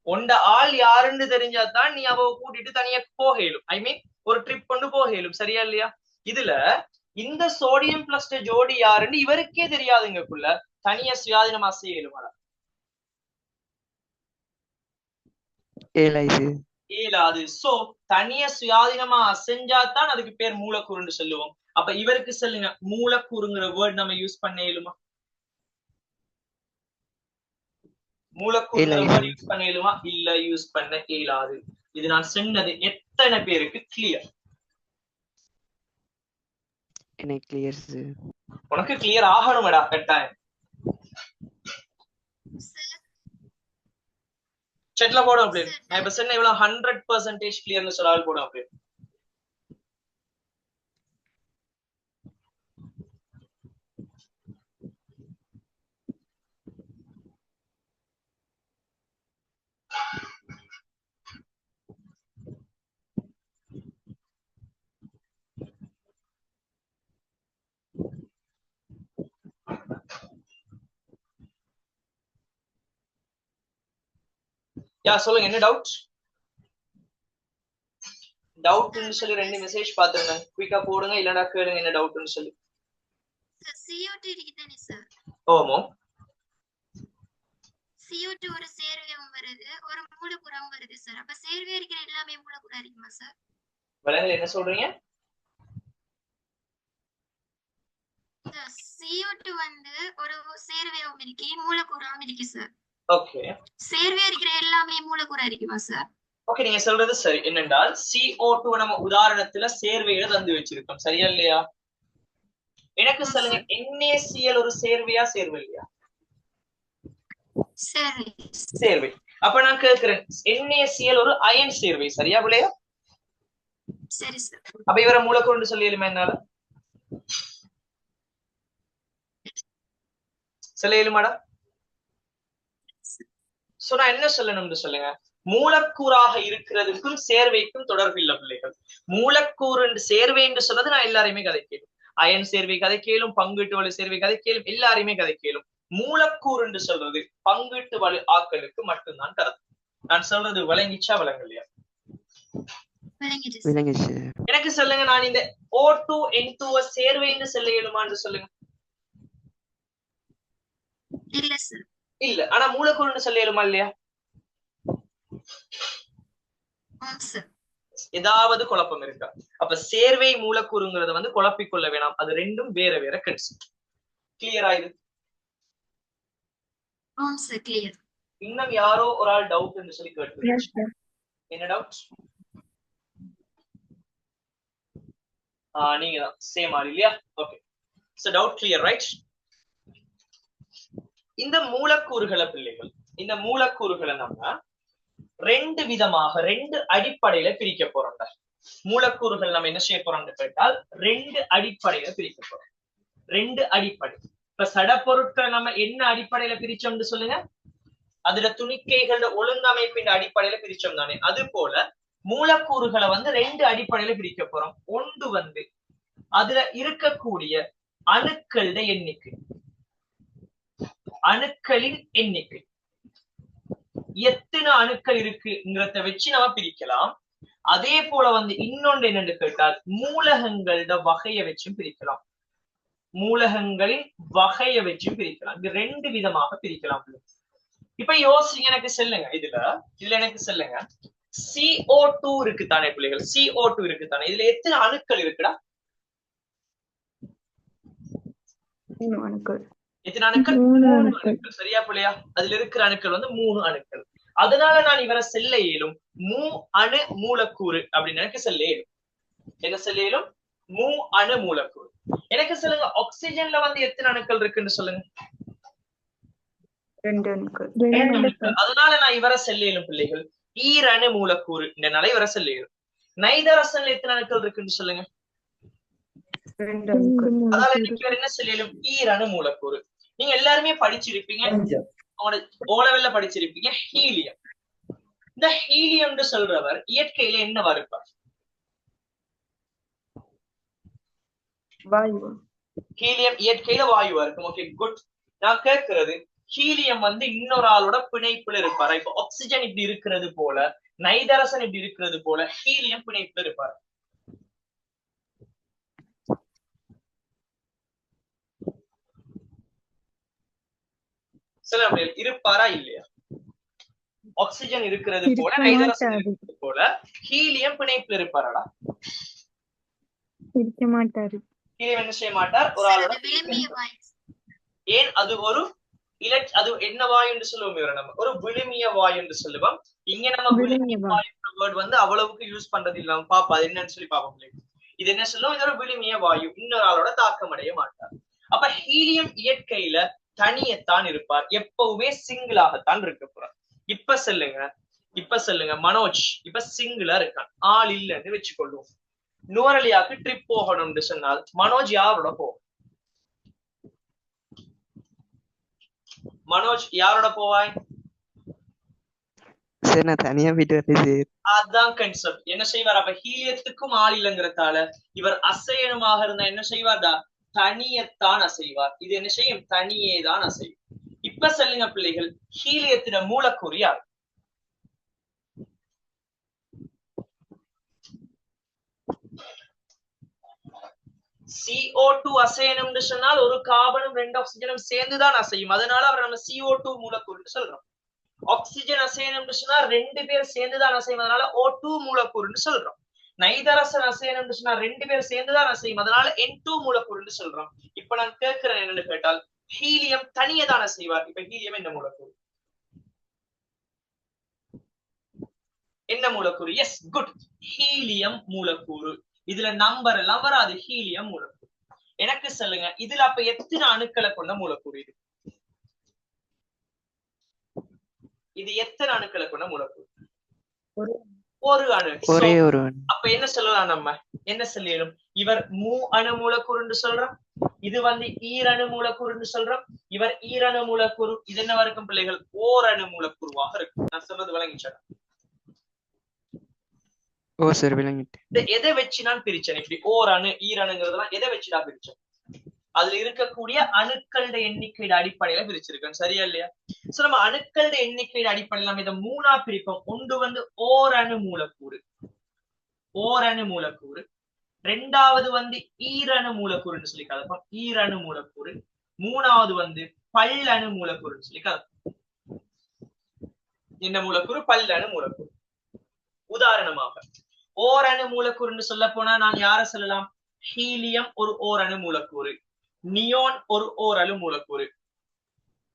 உண்ட ஆள் யாருன்னு தெரிஞ்சாதான் நீ அவ கூட்டிட்டு தனியா போக இயலும். ஐ மீன் ஒரு ட்ரிப் கொண்டு போக இயலும். சரியா இல்லையா? இதுல இந்த சோடியம் பிளஸ் ஜோடி யாருன்னு இவருக்கே தெரியாதுங்கக்குள்ள தனியா சுயாதீனமா செய்ய இயலுமாடா? இயலாது. சோ தனியா சுயாதீனமா செஞ்சாதான் அதுக்கு பேர் மூலக்கூறுன்னு சொல்லுவோம். அப்ப இவருக்கு சொல்லுங்க, மூலக்கூறுங்கிற வேர்ட் நம்ம யூஸ் பண்ண இயலுமா? மூலக்கூறுங்கிற வேர்ட் யூஸ் பண்ண இயலுமா? இல்ல, யூஸ் பண்ண இயலாது. இது நான் சொன்னது எத்தனை பேருக்கு கிளியர்? எனக்கு கிளியர். உனக்கு கிளியர் ஆகணும்டா கட்டாயம். செட்ல போடும் அப்படி. நான் இப்ப சொன்ன இவ்வளவு 100% கிளியர்னு சொல்லால் போடும் அப்படி. சொல்லுங்க, என்ன டவுட்? டவுட்னு சொல்லி 2 மெசேஜ் பாத்துருங்க, குயிக்கா போடுங்க, இல்லனா கேளுங்க என்ன டவுட்னு சொல்லி. CO2 இருக்குதானே சார்? ஓமோ. CO2 ஒரு சேர்வையும் வருது, ஒரு மூலக்கூறாவும் வருது சார். அப்ப சேர்வை இருக்கிற எல்லாமே மூலக்கூறா இருக்குமா சார்? வளங்கள என்ன சொல்றீங்க? CO2 வந்து ஒரு சேர்வையாவும் இருக்கு, மூலக்கூறாவும் இருக்கு சார். ஓகே. சேர்வை இருக்கிற எல்லாமே மூலக்கூறா இருக்குமா சார்? ஓகே, நீங்க சொல்றது சரி. என்னென்றால் CO2 நம்ம உதாரணத்துல சேர்வையில தந்து வச்சிருக்கோம். சரியா இல்லையா? எனக்கு சொல்லுங்க, NaCl ஒரு சேர்வையா சேர்வை இல்லையா? சேர்வை. அப்ப நான் கேக்குறேன், NaCl ஒரு அயன் சேர்வை. சரியா பிள்ளையா? சரி சார். அப்ப இவரை மூலக்கூறுன்னு சொல்லிடுமா என்னால? சொல்ல இயலுமாடா? சோ நான் என்ன சொல்லணும்னு சொல்லுங்க, மூலக்கூறாக இருக்கிறதுக்கும் சேர்வைக்கும் தொடர்பு இல்ல பிள்ளைகள். மூலக்கூறு சேர்வை என்று சொல்றது நான் எல்லாரையுமே கதை கேளும். அயன் சேர்வை கதை கேளும், பங்கீட்டு வலு சேர்வை கதை கேளும், எல்லாரையுமே கதை கேளும். மூலக்கூறு என்று சொல்றது பங்கீட்டு வலு ஆக்களுக்கு மட்டும்தான் கருத்து. நான் சொல்றது விளங்கிச்சா விளங்கலையா? எனக்கு சொல்லுங்க, நான் இந்த O2 N2 சேர்வைன்னு சொல்ல இயலுமான்னு சொல்லுங்க. இல்ல சார். இல்ல, ஆனா மூலக்கூறுன்னு சொல்ல இயலுமா இல்லையா? ஏதாவது குழப்பம் இருக்கா? அப்ப சேர்வை மூலக்கூறுங்கிறத வந்து குழப்பிக்கொள்ள வேணாம். அது ரெண்டும் வேற வேற கன்செப்ட். கிளியர் ஆயுது? இன்னும் யாரோ ஒரு ஆள் டவுட் சொல்லி கேட்டு, என்ன டவுட்? நீங்க தான் சேம் ஆள் இல்லையா? Okay, so doubt clear, right? இந்த மூலக்கூறுகளை பிள்ளைகள், இந்த மூலக்கூறுகளை நம்ம 2 விதமாக 2 அடிப்படையில பிரிக்க போறோம். மூலக்கூறுகள் நம்ம என்ன செய்ய போறோம்னு கேட்டால் 2 அடிப்படையில பிரிக்க போறோம். 2 அடிப்படை. இப்ப சடப்பொருட்களை நம்ம என்ன அடிப்படையில பிரிச்சோம்னு சொல்லுங்க? அதுல துணிக்கைகளோட ஒழுங்கமைப்பின் அடிப்படையில பிரிச்சோம் தானே? அது போல மூலக்கூறுகளை வந்து 2 அடிப்படையில பிரிக்க போறோம். ஒன்று வந்து அதுல இருக்கக்கூடிய அணுக்களோட எண்ணிக்கை, அணுக்களின் எண்ணிக்கை, எத்தனை அணுக்கள் இருக்குங்கிறத வச்சு நம்ம பிரிக்கலாம். அதே போல வந்து இன்னொன்று என்னன்னு கேட்டால் மூலகங்களோட வகையை வச்சும் பிரிக்கலாம். மூலகங்களின் வகையை வச்சும் பிரிக்கலாம். இது 2 விதமாக பிரிக்கலாம். இப்ப யோசிங்க, எனக்கு சொல்லுங்க, இதுல எனக்கு சொல்லுங்க, CO2 இருக்குத்தானே பிள்ளைகள்? CO2 இருக்குத்தானே? இதுல எத்தனை அணுக்கள் இருக்குடா? எத்தனை அணுக்கள்? 3 அணுக்கள். சரியா பிள்ளையா? அதுல இருக்கிற அணுக்கள் வந்து 3 அணுக்கள். அதனால நான் இவரை செல்ல இயலும் மூ அணு மூலக்கூறு அப்படின்னு எனக்கு சொல்ல இயலும். என்ன சொல்ல இயலும்? மூ அணு மூலக்கூறு. எனக்கு சொல்லுங்க, ஆக்சிஜன்ல வந்து எத்தனை அணுக்கள் இருக்குன்னு சொல்லுங்க? 2 அணுக்கள். அதனால நான் இவரை செல்ல இயலும் பிள்ளைகள் ஈரணு மூலக்கூறு. இந்த இவரை செல்ல இயலும். நைதரசன்ல எத்தனை அணுக்கள் இருக்குன்னு சொல்லுங்க? ரெண்டு ரெண்டு அணுக்கள். அதால மூலக்கூறு இன்னைக்கு வேற என்ன சொல்லிடும் ஈரணு மூலக்கூறு. நீங்க எல்லாருமே படிச்சிருப்பீங்க, உங்களோட ஓலவெல்ல படிச்சிருப்பீங்க ஹீலியம். இந்த ஹீலியம் சொல்றவர் இயற்கையில என்னவா இருப்பார்? வாயு. ஹீலியம் இயற்கையில வாயுவா இருக்கும். Okay good. நான் கேட்கிறது ஹீலியம் இன்னொரு ஆளோட பிணைப்புல இருப்பாரா? இப்ப ஆக்சிஜன் இப்படி இருக்கிறது போல, நைதரசன் இப்படி இருக்கிறது போல ஹீலியம் பிணைப்புல இருப்பார். சில இருப்பாரா இல்லையா? ஆக்சிஜன் இருக்கிறது போல, நைதரசன் இருக்கிறது போல ஹீலியம் பிணைப்புல இருப்பாரா? இருக்க மாட்டாரு. ஹீலியம் என்ன செய்ய மாட்டார் ஒரு ஆளோட. ஏன்? அது ஒரு அது என்ன வாயு என்று சொல்லுவோம், நம்ம ஒரு விழுமிய வாயு என்று சொல்லுவோம். இங்க நம்ம விழுமிய வாயு வேர்ட் அவ்வளவுக்கு யூஸ் பண்றது இல்லாம பாப்பா அது என்னன்னு சொல்லி பாப்போம். இது என்ன சொல்லுவோம்? இது ஒரு விழுமிய வாயு, இன்னொரு ஆளோட தாக்கம் அடைய மாட்டார். அப்ப ஹீலியம் இயற்கையில தனியத்தான் இருப்பார், எப்பவுமே சிங்கிளாகத்தான் இருக்க போறார். இப்ப சொல்லுங்க மனோஜ் இப்ப சிங்கிளா இருக்கான், ஆள் இல்லைன்னு வச்சுக்கொள்வோம். நுவரலியாக்கு ட்ரிப் போகணும்னு சொன்னால் மனோஜ் யாரோட போவோம்? மனோஜ் யாரோட போவாய்? சரி, நான் தனியா போயிட்டு வரேன். அதான் கன்செப்ட். என்ன செய்வார்? அப்ப ஹீலியத்துக்கும் ஆள் இல்லைங்கிறதால இவர் அசையனுமாக இருந்தா என்ன செய்வார்டா? தனியத்தான் அசைவார். இது என்ன செய்யும்? தனியே தான் அசையும். இப்ப சொல்லுங்க பிள்ளைகள், ஹீலியத்தின மூலக்கூறு யார்? CO2 அசையணும்னு சொன்னால் ஒரு கார்பனும் 2 ஆக்சிஜனும் சேர்ந்துதான் அசையும். அதனால அவர் நம்ம CO2 மூலக்கூறுன்னு சொல்றோம். ஆக்சிஜன் அசையணும்னு சொன்னா 2 பேர் சேர்ந்துதான் அசையும், அதனால O2 மூலக்கூறுன்னு சொல்றோம். நைதரசன் அசையணும்னு சொன்னா 2 பேர் சேர்ந்துதான் அசையும், அதனால N2 மூலக்கூறுன்னு சொல்றோம். இப்ப நான் கேட்கிறேன் என்னன்னு கேட்டால், ஹீலியம் தனியதான் அசைவார். இப்ப ஹீலியம் என்ன மூலக்கூறு? என்ன மூலக்கூறு? எஸ் குட், ஹீலியம் மூலக்கூறு. இதுல நம்பர் எல்லாம் வராது, ஹீலியம் மூலக்கூறு. எனக்கு சொல்லுங்க, இதுல அப்ப எத்தனை அணுக்களை கொண்ட மூலக்கூறு? இது எத்தனை அணுக்களை கொண்ட மூலக்கூறு? ஒரு அணு. ஒரே ஒரு அணு. அப்ப என்ன சொல்லலாம்? நம்ம என்ன சொல்லிடும்? இவர் அணு மூலக்கூறுன்னு சொல்றோம், இது ஈரணு மூலக்கூறுன்னு சொல்றோம், இவர் ஈரணு மூலக்கூறு. இது என்ன இருக்கும் பிள்ளைகள்? ஓரணு மூலக்கூறுவாக இருக்கும். நான் சொல்றது விளங்கிச்சா? ஓ சரி, விளங்கிட்டு. எதை வச்சு நான் பிரிச்சேன் இப்படி? ஓரணு ஈரணுங்கிறதுலாம் எதை வச்சு நான் பிரிச்சேன்? அதுல இருக்கக்கூடிய அணுக்களோட எண்ணிக்கையோட அடிப்படையில பிரிச்சிருக்கேன், சரியா இல்லையா? சோ நம்ம அணுக்களோட எண்ணிக்கையோட அடிப்படையில நம்ம இதை 3ஆ பிரிப்போம். ஒன்று ஓரணு மூலக்கூறு, ஓரணு மூலக்கூறு. ரெண்டாவது ஈரணு மூலக்கூறுன்னு சொல்லி கலப்போம், ஈரணு மூலக்கூறு. மூணாவது பல்லணு மூலக்கூறுன்னு சொல்லி கலப்போம். என்ன மூலக்கூறு? பல்லணு மூலக்கூறு. உதாரணமாக ஓரணு மூலக்கூறுன்னு சொல்ல போனா நான் யார சொல்லலாம்? ஹீலியம் ஒரு ஓரணு மூலக்கூறு, நியோன் ஒரு ஓரணு மூலக்கூறு,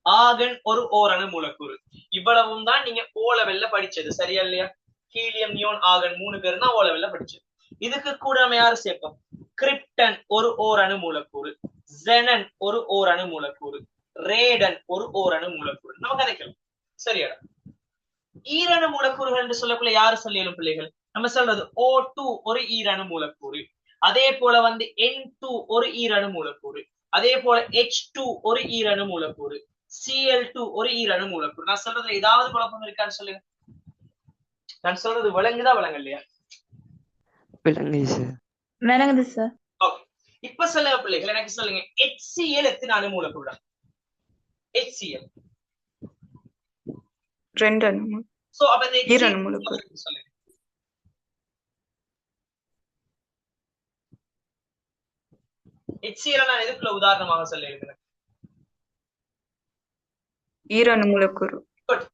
ஆகன் ஒரு ஓரணு மூலக்கூறு. இவ்வளவும் தான் நீங்க ஓலவெல்ல படிச்சது, சரியா இல்லையா? ஹீலியம், நியோன், ஆகன் 3 பேர் தான் ஓலவெல்ல படிச்சது. இதுக்கு கூட நம்ம யாரு சேர்ப்போம்? கிரிப்டன் ஒரு ஓரணு மூலக்கூறு, ஜெனன் ஒரு ஓரணு மூலக்கூறு, ரேடன் ஒரு ஓரணு மூலக்கூறு. நம்ம கதைக்கலாம், சரியா? ஈரணு மூலக்கூறுகள் என்று சொல்லக்குள்ள யாரு சொல்லியலும் பிள்ளைகள்? நம்ம சொல்றது O2 ஒரு ஈரணு மூலக்கூறு, அதே போல N2 ஒரு ஈரணு மூலக்கூறு, அதே போல H2 ஒரு ஈரணு மூலக்கூறு, Cl2 ஒரு ஈரணு மூலக்கூறு. நான் சொல்றதுல ஏதாவது குழப்பம் இருக்கான்னு சொல்லுங்க. நான் சொல்றது விளங்குதா விளங்கலையா? விளங்குது சார். விளங்குது சார். ஓகே, இப்ப சொல்லுங்க பிள்ளைகள், எனக்கு சொல்லுங்க HCl எத்தனை அணு மூலக்கூறு? HCl 2 அணு. சோ அப்ப இந்த ஈரணு மூலக்கூறு சொல்லுங்க. HCl நான் எதுக்குள்ள உதாரணமாக சொல்லியிருக்கிறேன்? ஈரணு மூலக்கூறு.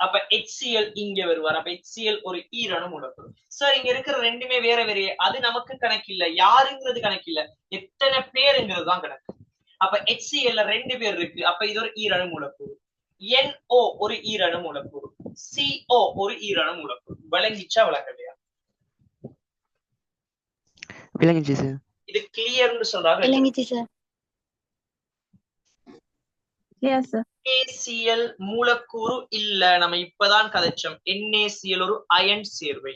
அப்ப HCl இங்க வருவார். அப்ப HCl ஒரு ஈரணு மூலக்கூறு. சார் இங்க இருக்கிற ரெண்டுமே வேற வேற, அது நமக்கு கணக்கில்ல, யாருங்கிறது கணக்கில்ல, எத்தனை பேருங்கிறது தான் கணக்கு. அப்ப HCl 2 பேர் இருக்கு, அப்ப இது ஒரு ஈரணு மூலக்கூறு. NO ஒரு ஈரணு மூலக்கூறு, CO ஒரு ஈரணு மூலக்கூறு. விளங்கிச்சா விளங்கலையா? விளங்கிச்சு சார். இது கிளியர்னு சொல்றாங்க. விளங்கிச்சு சார். NaCl மூலக்கூறு இல்ல, நம்ம இப்பதான் கதைச்சோம். NaCl ஒரு அயன் சேர்வை.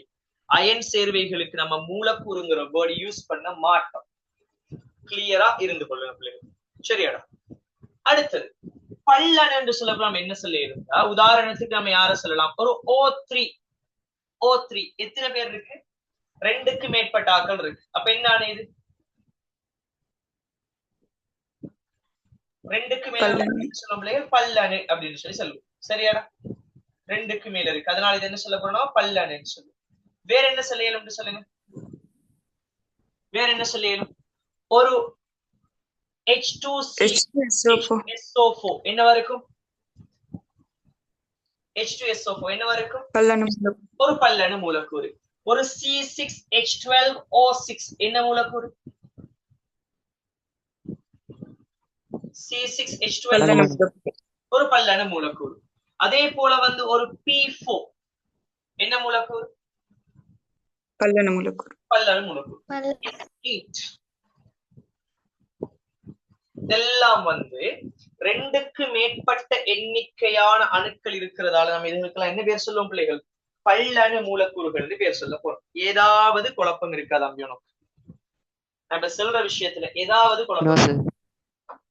அயன் சேர்வைகளுக்கு நம்ம மூலக்கூறுங்கிற வேர்டு யூஸ் பண்ண மாட்டோம். கிளியரா இருந்து கொள்ளுங்க பிள்ளைகள். சரியாடா? அடுத்தது பல்லணு என்று சொல்லப்போ நம்ம என்ன சொல்ல இருந்தா, உதாரணத்துக்கு நம்ம யார சொல்லலாம், ஒரு O3 எத்தனை பேர் இருக்கு? 2க்கு மேற்பட்ட ஆட்கள் இருக்கு. அப்ப என்ன இது? 2க்கு மேல சொல்லும் பிள்ளைகள் பல்லணு அப்படின்னு சொல்லி சொல்லுவோம். சரியாடா? 2க்கு மேல இருக்கு, அதனால இது என்ன சொல்ல போறோம், பல்லணுன்னு சொல்லுவோம். வேற என்ன சொல்ல இயலும் சொல்லுங்க, வேற என்ன சொல்ல இயலும்? ஒரு H2SO4 என்னவா இருக்கும்? H2SO4 என்னவா இருக்கும்? ஒரு பல்லணு மூலக்கூறு. ஒரு C6H12O6 என்ன மூலக்கூறு? C6H12 ஒரு பல்லணு மூலக்கூறு. அதே போல வந்து ஒரு P4 என்ன மூலக்கூறு? பல்லணு மூலக்கூறு. இதெல்லாம் வந்து 2க்கு மேற்பட்ட எண்ணிக்கையான அணுக்கள் இருக்கிறதால நம்ம இதுக்கெல்லாம் என்ன பேர் சொல்லுவோம் பிள்ளைகள்? பல்லணு மூலக்கூறுகள் பேர் சொல்ல போறோம். ஏதாவது குழப்பம் இருக்காது அம்பியோனோ? நம்ம சொல்ற விஷயத்துல ஏதாவது குழப்பம்?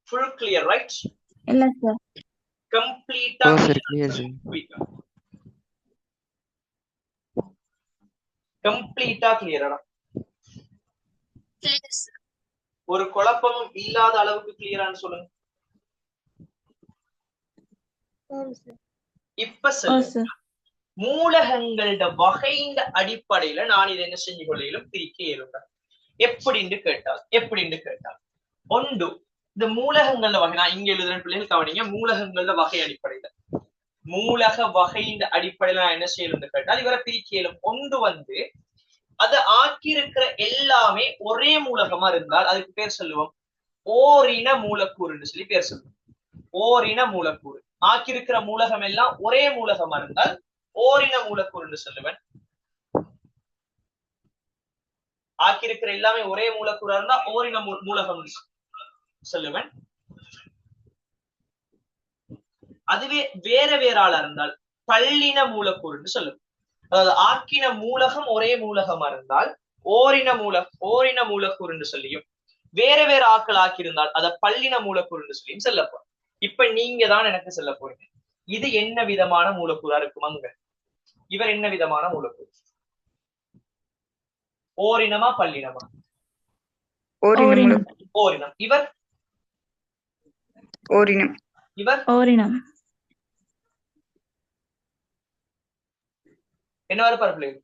Full clear, right? இல்ல சார். கம்ப்ளீட்டா கிளியரா? ஒரு குழப்பமும் இல்லாத அளவுக்கு கிளியரான்னு சொல்லுங்க. இப்ப சொல்லுங்க, மூலகங்களோட வகையின் அடிப்படையில நான் இதை என்ன செஞ்சு கொள்ளையிலும் பிரிக்க இருந்தார். எப்படின்னு கேட்டால் ஒன்று இந்த மூலகங்கள வகை, நான் இங்க எழுதுறேன் பிள்ளைகள் கவனிங்க. மூலகங்கள வகை அடிப்படையில, மூலக வகையின் அடிப்படையில நான் என்ன செய்யணும்னு கேட்டால் இவரை பிரிக்க இயலும். ஒன்று வந்து அது ஆக்கி இருக்கிற எல்லாமே ஒரே மூலகமா இருந்தால் அதுக்கு பேர் சொல்லுவோம் ஓரின மூலக்கூறுன்னு சொல்லி பேர் சொல்லுவோம். ஓரின மூலக்கூறு. ஆக்கி இருக்கிற மூலகம் எல்லாம் ஒரே மூலகமா இருந்தால் ஓரின மூலக்கூறுன்னு சொல்லுவேன். ஆக்கி இருக்கிற எல்லாமே ஒரே மூலக்கூறா இருந்தா ஓரின மூலகம் சொல்லுவேன். அதுவே வேற வேற ஆளா இருந்தால் பல்லின மூலக்கூறுன்னு சொல்லுவேன். அதாவது ஆக்கின மூலகம் ஒரே மூலகமா இருந்தால் ஓரின மூலக்கூறுன்னு சொல்லியும், வேற வேற ஆக்கள் ஆக்கியிருந்தால் அத பல்லின மூலக்கூறுன்னு சொல்லியும் சொல்ல போறோம். இப்ப நீங்க தான் எனக்கு சொல்ல போறீங்க, இது என்ன விதமான மூலக்கூறா இருக்கும்? அங்க இவர் என்ன விதமான மூலக்கூறு? ஓரினமா பல்லினமா? ஓரினம். இவர் ஓரினம். இவர் ஓரினம். என்ன வர பாரு பிள்ளைகள்,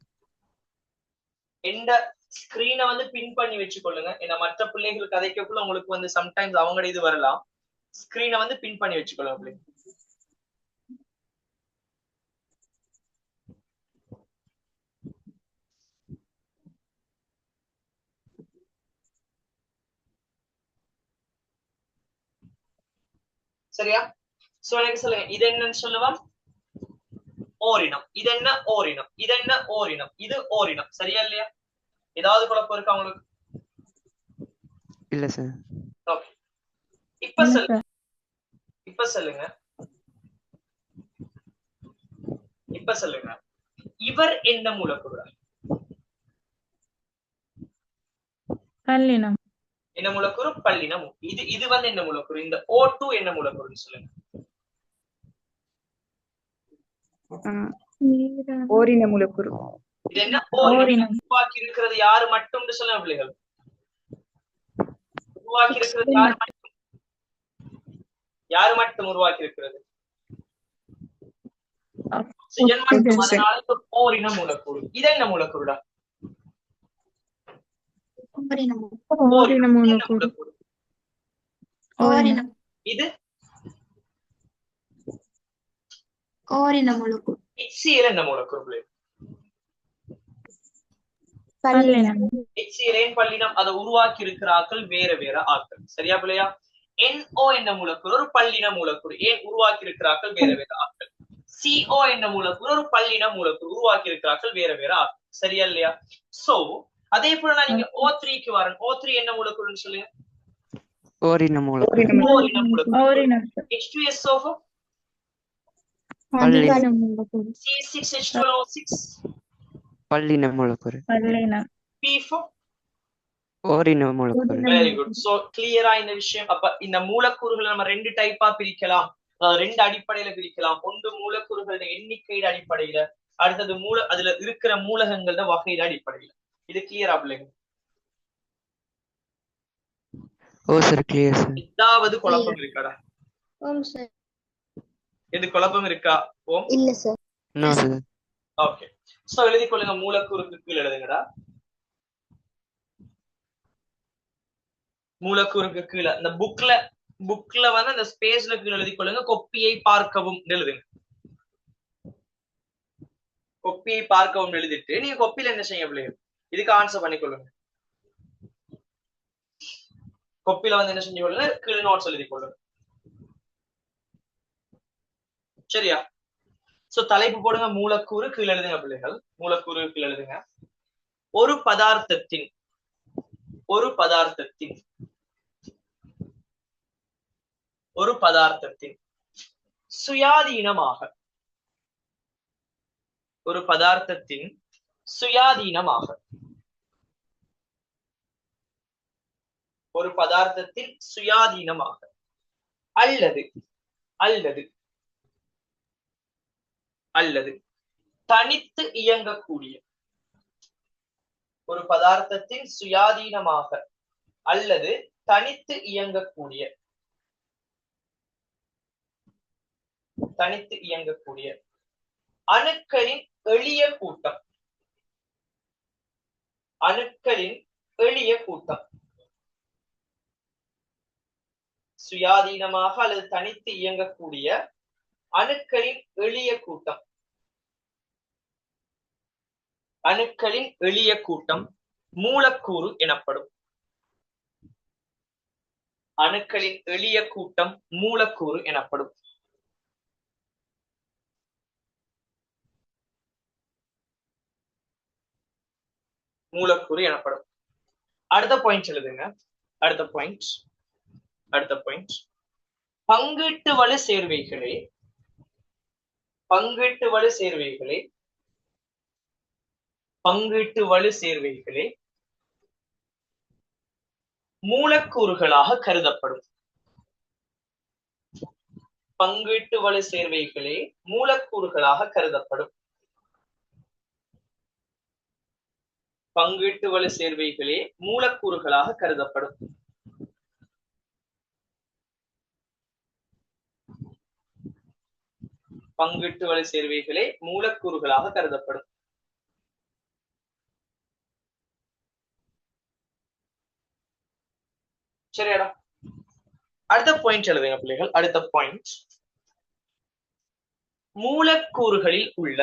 எந்த ஸ்கிரீனை வந்து பின் பண்ணி வச்சுக்கொள்ளுங்க. ஏன்னா மற்ற பிள்ளைகள் கதைக்குள்ள உங்களுக்கு வந்து சம்டைம்ஸ் அவங்களோட இது வரலாம். ஸ்கிரீனை வந்து பின் பண்ணி வச்சுக்கொள்ளுங்க பிள்ளைங்க. சரியா? சோ எனக்கு சொல்லுங்க, இது என்னன்னு சொல்லுவோம் ஓரினம். இது என்ன ஓரினம், இது என்ன ஓரினம், இது ஓரினம். சரியா இல்லையா? ஏதாவது குழப்பம் இருக்கா உங்களுக்கு? இல்ல சார். ஓகே, இப்ப சொல்லுங்க, இப்ப சொல்லுங்க இவர் என்ன மூலக்கூறு? பல்லினம். என்ன மூலக்கூறு? பல்லினம். இது வந்து என்ன மூலக்கூறு? இந்த O2 என்ன மூலக்கூறுன்னு சொல்லுங்க. ஓரின மூலக்கூறு. இது என்ன ஓரினம்? உருவாக்கி இருக்கிறது யாரு மட்டும் சொல்லுங்க பிள்ளைகள். உருவாக்கி இருக்கிறது யாரு மட்டும் உருவாக்கி இருக்கிறது? அதனால ஓரின மூலக்கூறு. இது என்ன மூலக்கூறுடா? இது ஓரின மூலக்கூறு. HCl என்ன மூலக்கூறு? HCl ஏன் பல்லினம்? அதை உருவாக்கி இருக்கிற ஆக்கள் வேற வேற ஆக்கள். சரியா பிள்ளையா? NO என்ன மூலக்கூறு? ஒரு பல்லின மூலக்கூறு. ஏன் உருவாக்கி இருக்கிற ஆக்கள் வேற வேற ஆக்கள். CO என்ன மூலக்கூறு? ஒரு பல்லின மூலக்கூறு. உருவாக்கி இருக்கிற ஆக்கள் வேற வேற ஆக்கள். சரியா இல்லையா? சோ அதே போல நான் நீங்க O3க்கு வரேன். O3 என்ன மூலக்கூறுன்னு சொல்லுங்க. ஓரின மூலக்கூறு. H2SO4 C6H12O6 பல்லின மூலக்கூறு. P4 ஓரின மூலக்கூறு. Very good. சோ கிளியரா இந்த விஷயம். அப்ப இந்த மூலக்கூறுகளை நம்ம ரெண்டு டைப்பா பிரிக்கலாம், ரெண்டு அடிப்படையில பிரிக்கலாம். ஒன்று மூலக்கூறுகளோட எண்ணிக்கையின் அடிப்படையில, அடுத்தது அதுல இருக்கிற மூலகங்களோட வகையில அடிப்படையில. இது கிளியரா பிள்ளைங்க? ஓ சார், கிளியர் சார். ஏதாவது குழப்பம் இருக்காடா? ஓம் சார். எது குழப்பம் இருக்கா? ஓம் இல்ல sir. No sir. Okay. So எழுதி கொள்ளுங்க. மூலக்கூறுக்கு கீழே எழுதுங்கடா. மூலக்கூறுக்கு கீழே இந்த புக்ல வந்து அந்த ஸ்பேஸ்ல கீழே எழுதி கொள்ளுங்க. கொப்பியை பார்க்கவும் எழுதுங்க. கொப்பியை பார்க்கவும் எழுதிட்டு நீங்க கொப்பியில என்ன செய்ய பிள்ளைங்க, இதுக்கு ஆன்சர் பண்ணிக்கொள்ளுங்க. கொப்பியில வந்து என்ன செஞ்சு கொள்ளுங்க, கீழே நோட்ஸ் எழுதி கொள்ளுங்க. சரியா? சோ தலைப்பு போடுங்க. மூலக்கூறு கீழே எழுதுங்க பிள்ளைகள். மூலக்கூறு கீழே எழுதுங்க. ஒரு பதார்த்தத்தின் சுயாதீனமாக அல்லது தனித்து இயங்கக்கூடிய அணுக்களின் எளிய கூட்டம் சுயாதீனமாக அல்லது தனித்து இயங்கக்கூடிய அணுக்களின் எளிய கூட்டம் மூலக்கூறு எனப்படும். அணுக்களின் எளிய கூட்டம் மூலக்கூறு எனப்படும். அடுத்த பாயிண்ட் எழுதுங்க. அடுத்த பாயிண்ட் பங்கீட்டு வலு சேர்வைகளே மூலக்கூறுகளாக கருதப்படும். சரியாடா? அடுத்த பாயிண்ட் எழுதுங்க பிள்ளைகள். அடுத்த பாயிண்ட் மூலக்கூறுகளில் உள்ள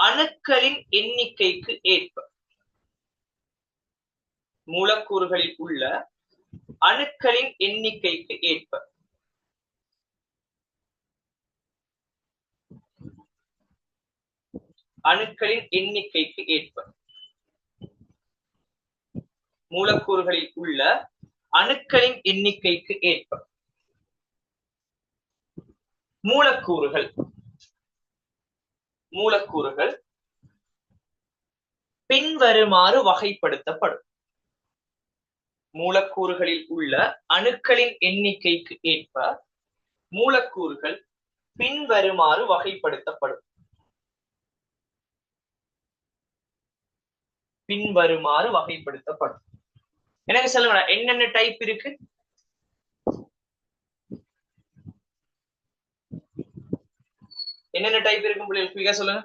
அணுக்களின் எண்ணிக்கைக்கு ஏற்ப மூலக்கூறுகள் பின்வருமாறு வகைப்படுத்தப்படும். மூலக்கூறுகளில் உள்ள அணுக்களின் எண்ணிக்கைக்கு ஏற்ப மூலக்கூறுகள் பின்வருமாறு வகைப்படுத்தப்படும். எனக்கு சொல்லுங்க, என்னென்ன டைப் இருக்கு? பிள்ளைகள் சொல்லுங்க.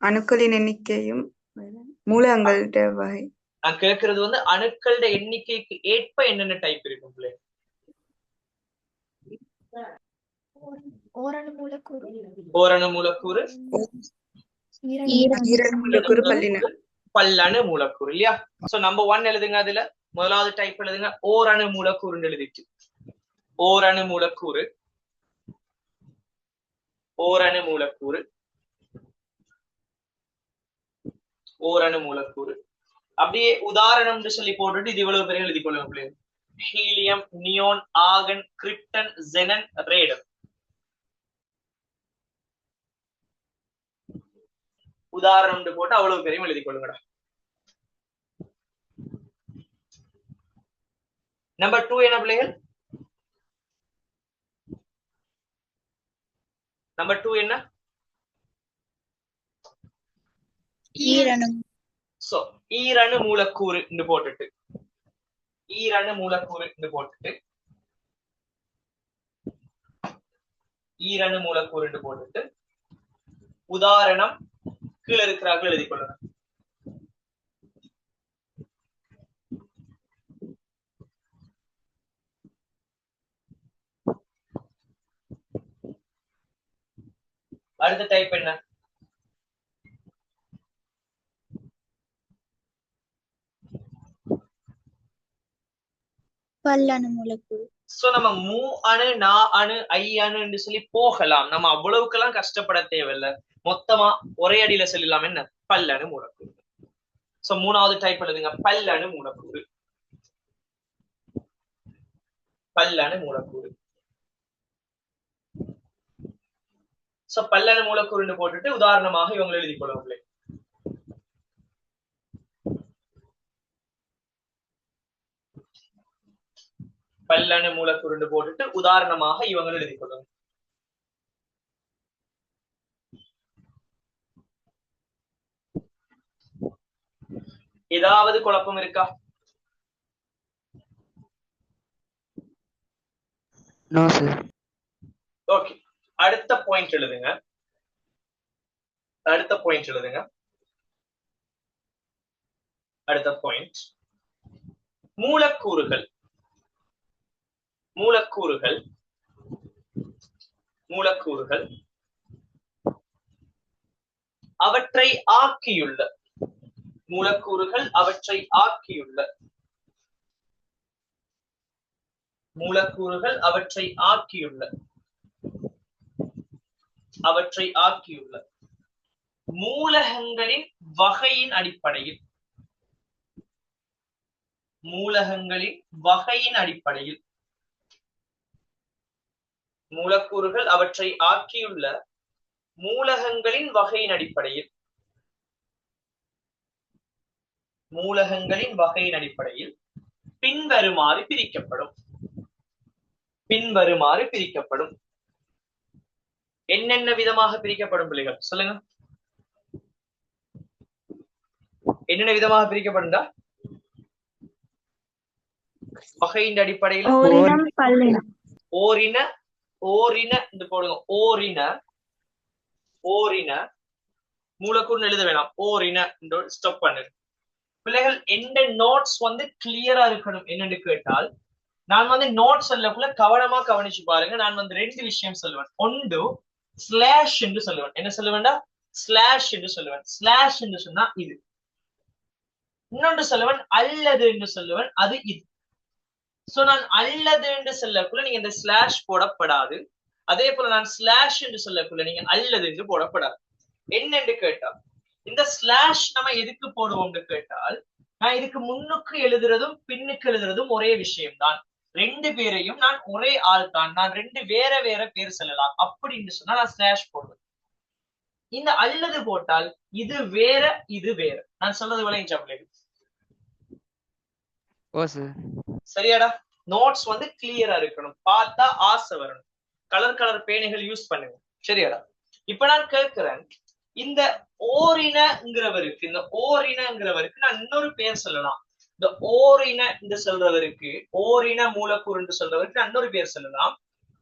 அணுக்களின் எண்ணிக்கையும் மூலகங்களோட வகை. நான் கேட்கறது வந்து அணுக்களோட எண்ணிக்கைக்கு ஏற்ப என்னென்ன டைப் இருக்கும் பிள்ளை? ஓரணு மூலக்கூறு, பல்லணு மூலக்கூறு இல்லையா? சோ நம்பர் 1 எழுதுங்க. அதுல முதலாவது டைப் எழுதுங்க. ஓரணு மூலக்கூறுன்னு எழுதிட்டு ஓரணு மூலக்கூறு அப்படியே உதாரணம்னு சொல்லி போட்டுட்டு இது இவ்வளவு பேரையும் எழுதி கொள்ளுங்க பிள்ளைங்க. Helium, neon, argon, krypton, xenon, radon. உதாரணம் போட்டு அவ்வளவு பெரிய எழுதி கொள்ளுங்கடா. நம்பர் 2 என்ன பிள்ளைகள்? நம்பர் 2 என்ன? ஈரணு. சோ ஈரணு மூலக்கூறு என்று போட்டுட்டு ஈரணு மூலக்கூறு என்று போட்டுட்டு ஈரணு மூலக்கூறு என்று போட்டுட்டு உதாரணம் கீழே இருக்கிறார்கள் எழுதி கொள்ளுங்க. அடுத்த டைப் என்ன? பல்லணு மூலக்கூறு. சோ நம்ம மூ அணு, நா அணு, ஐ அணு சொல்லி போகலாம். நம்ம அவ்வளவுக்கெல்லாம் கஷ்டப்பட தேவையில்லை. மொத்தமா ஒரே அடியில சொல்லலாம். என்ன? பல்லணு மூலக்கூறு. சோ 3வது டைப் எழுதுங்க. பல்லணு மூலக்கூறு. பல்லணு மூலக்கூறு. சோ பல்லணு மூலக்கூறுன்னு போட்டுட்டு உதாரணமாக இவங்க எழுதி கொள்ளுங்களே. பல்லணு மூலக்கூறுன்னு போட்டுட்டு உதாரணமாக இவங்க எழுதி கொள்ளுங்க. ஏதாவது குழப்பம் இருக்கா? No sir. ஓகே, அடுத்த பாயிண்ட் எழுதுங்க. அடுத்த பாயிண்ட் எழுதுங்க. அடுத்த பாயிண்ட் மூலக்கூறுகள். மூலக்கூறுகள் மூலக்கூறுகள் அவற்றை ஆக்கியுள்ள மூலக்கூறுகள் அவற்றை ஆக்கியுள்ள மூலக்கூறுகள் அவற்றை ஆக்கியுள்ள அவற்றை ஆக்கியுள்ள மூலகங்களின் வகையின் அடிப்படையில் மூலகங்களின் வகையின் அடிப்படையில் மூலக்கூறுகள் அவற்றை ஆக்கியுள்ள மூலகங்களின் வகையின் அடிப்படையில் மூலகங்களின் வகையின் அடிப்படையில் பின்வருமாறு பிரிக்கப்படும். பின்வருமாறு பிரிக்கப்படும். என்னென்ன விதமாக பிரிக்கப்படும் பிள்ளைகள் சொல்லுங்க. என்னென்ன விதமாக பிரிக்கப்படும்? வகையின் அடிப்படையில் ஓரினம் பல்லினம். ஓரின ஓரின என்று போடுங்க. ஓரின ஓரின மூலக்கூறு எழுத வேணாம். ஓரின ஸ்டாப் பண்ணு பிள்ளைகள். எந்த நோட்ஸ் கிளியரா இருக்கணும். என்னன்னு கேட்டால் நான் நோட்ஸ் சொல்லக்குள்ள கவனமா கவனிச்சு பாருங்க. நான் 2 விஷயம் சொல்லுவேன். ஒன்று ஸ்லாஷ் என்று சொல்லுவேன். என்ன சொல்லுவேன்டா? ஸ்லாஷ் என்று சொல்லுவேன். ஸ்லாஷ் என்று சொன்னா இது. இன்னொன்று சொல்லுவேன் அல்லது என்று சொல்லுவேன். அது இது. சோ நான் அல்லது என்று சொல்லக்குள்ள நீங்க இந்த ஸ்லாஷ் போடப்படாது. அதே போல நான் ஸ்லாஷ் என்று சொல்லக்குள்ள நீங்க அல்லது என்று போடப்படாது. என்னென்று கேட்டால் இந்த ஸ்லாஷ் நம்ம எதுக்கு போடுவோம்னு கேட்டால், நான் இதுக்கு முன்னுக்கு எழுதுறதும் பின்னுக்கு எழுதுறதும் ஒரே விஷயம்தான். 2 பேரையும் நான் ஒரே ஆள் தான். நான் 2 வேற வேற பேர் சொல்லலாம். அப்படின்னு சொன்னா நான் ஸ்லாஷ் போடுவேன். இந்த அல்லது போட்டால் இது வேற இது வேற. நான் சொல்றது விளைஞ்சா சரியாடா? நோட்ஸ் கிளியரா இருக்கணும். பார்த்தா ஆசை வரணும். கலர் பேனைகள் யூஸ் பண்ணுங்க. சரியாடா? இப்ப நான் கேட்கிறேன், இந்த ஓரினங்கிறவருக்கு நான் இன்னொரு பேர் சொல்லலாம். இந்த ஓரின என்று சொல்றவருக்கு, ஓரின மூலக்கூறு என்று சொல்றவருக்கு நான் இன்னொரு பேர் சொல்லலாம்.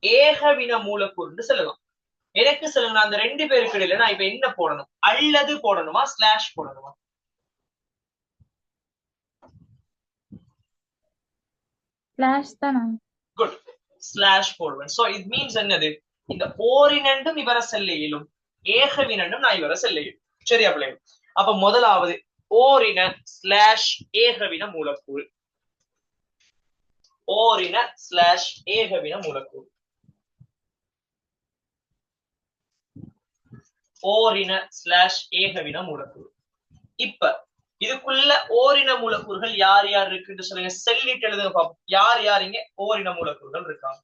ஏகவின மூலக்கூறு என்று சொல்லலாம். எனக்கு சொல்லுங்க, அந்த 2 பேருக்கு இடையில நான் இப்ப என்ன போடணும்? அல்லது போடணுமா ஸ்லாஷ் போடணுமா? ஸ்லாஷ் தானா? குட், ஸ்லாஷ் போடுவேன். சோ இட் மீன்ஸ் என்னது? இந்த ஓரினண்டும் இவரை செல்ல இயலும், ஏகவினண்டும் நான் இவரை செல்ல இயலும். சரியா பிள்ளைங்க? அப்ப முதலாவது ஓரின ஸ்லாஷ் ஏகவின மூலக்கூறு. ஓரின ஸ்லாஷ் ஏகவின மூலக்கூறு. ஓரின ஸ்லாஷ் ஏகவின மூலக்கூறு. இப்ப இத இதுக்குள்ள ஓரின மூலக்கூறுகள் யார் யார் இருக்குன்னு சொல்லுங்க. செல்லிட்டு எழுதுங்க பாப்போம். யார் யார் இங்க ஓரின மூலக்கூறுகள் இருக்காங்க?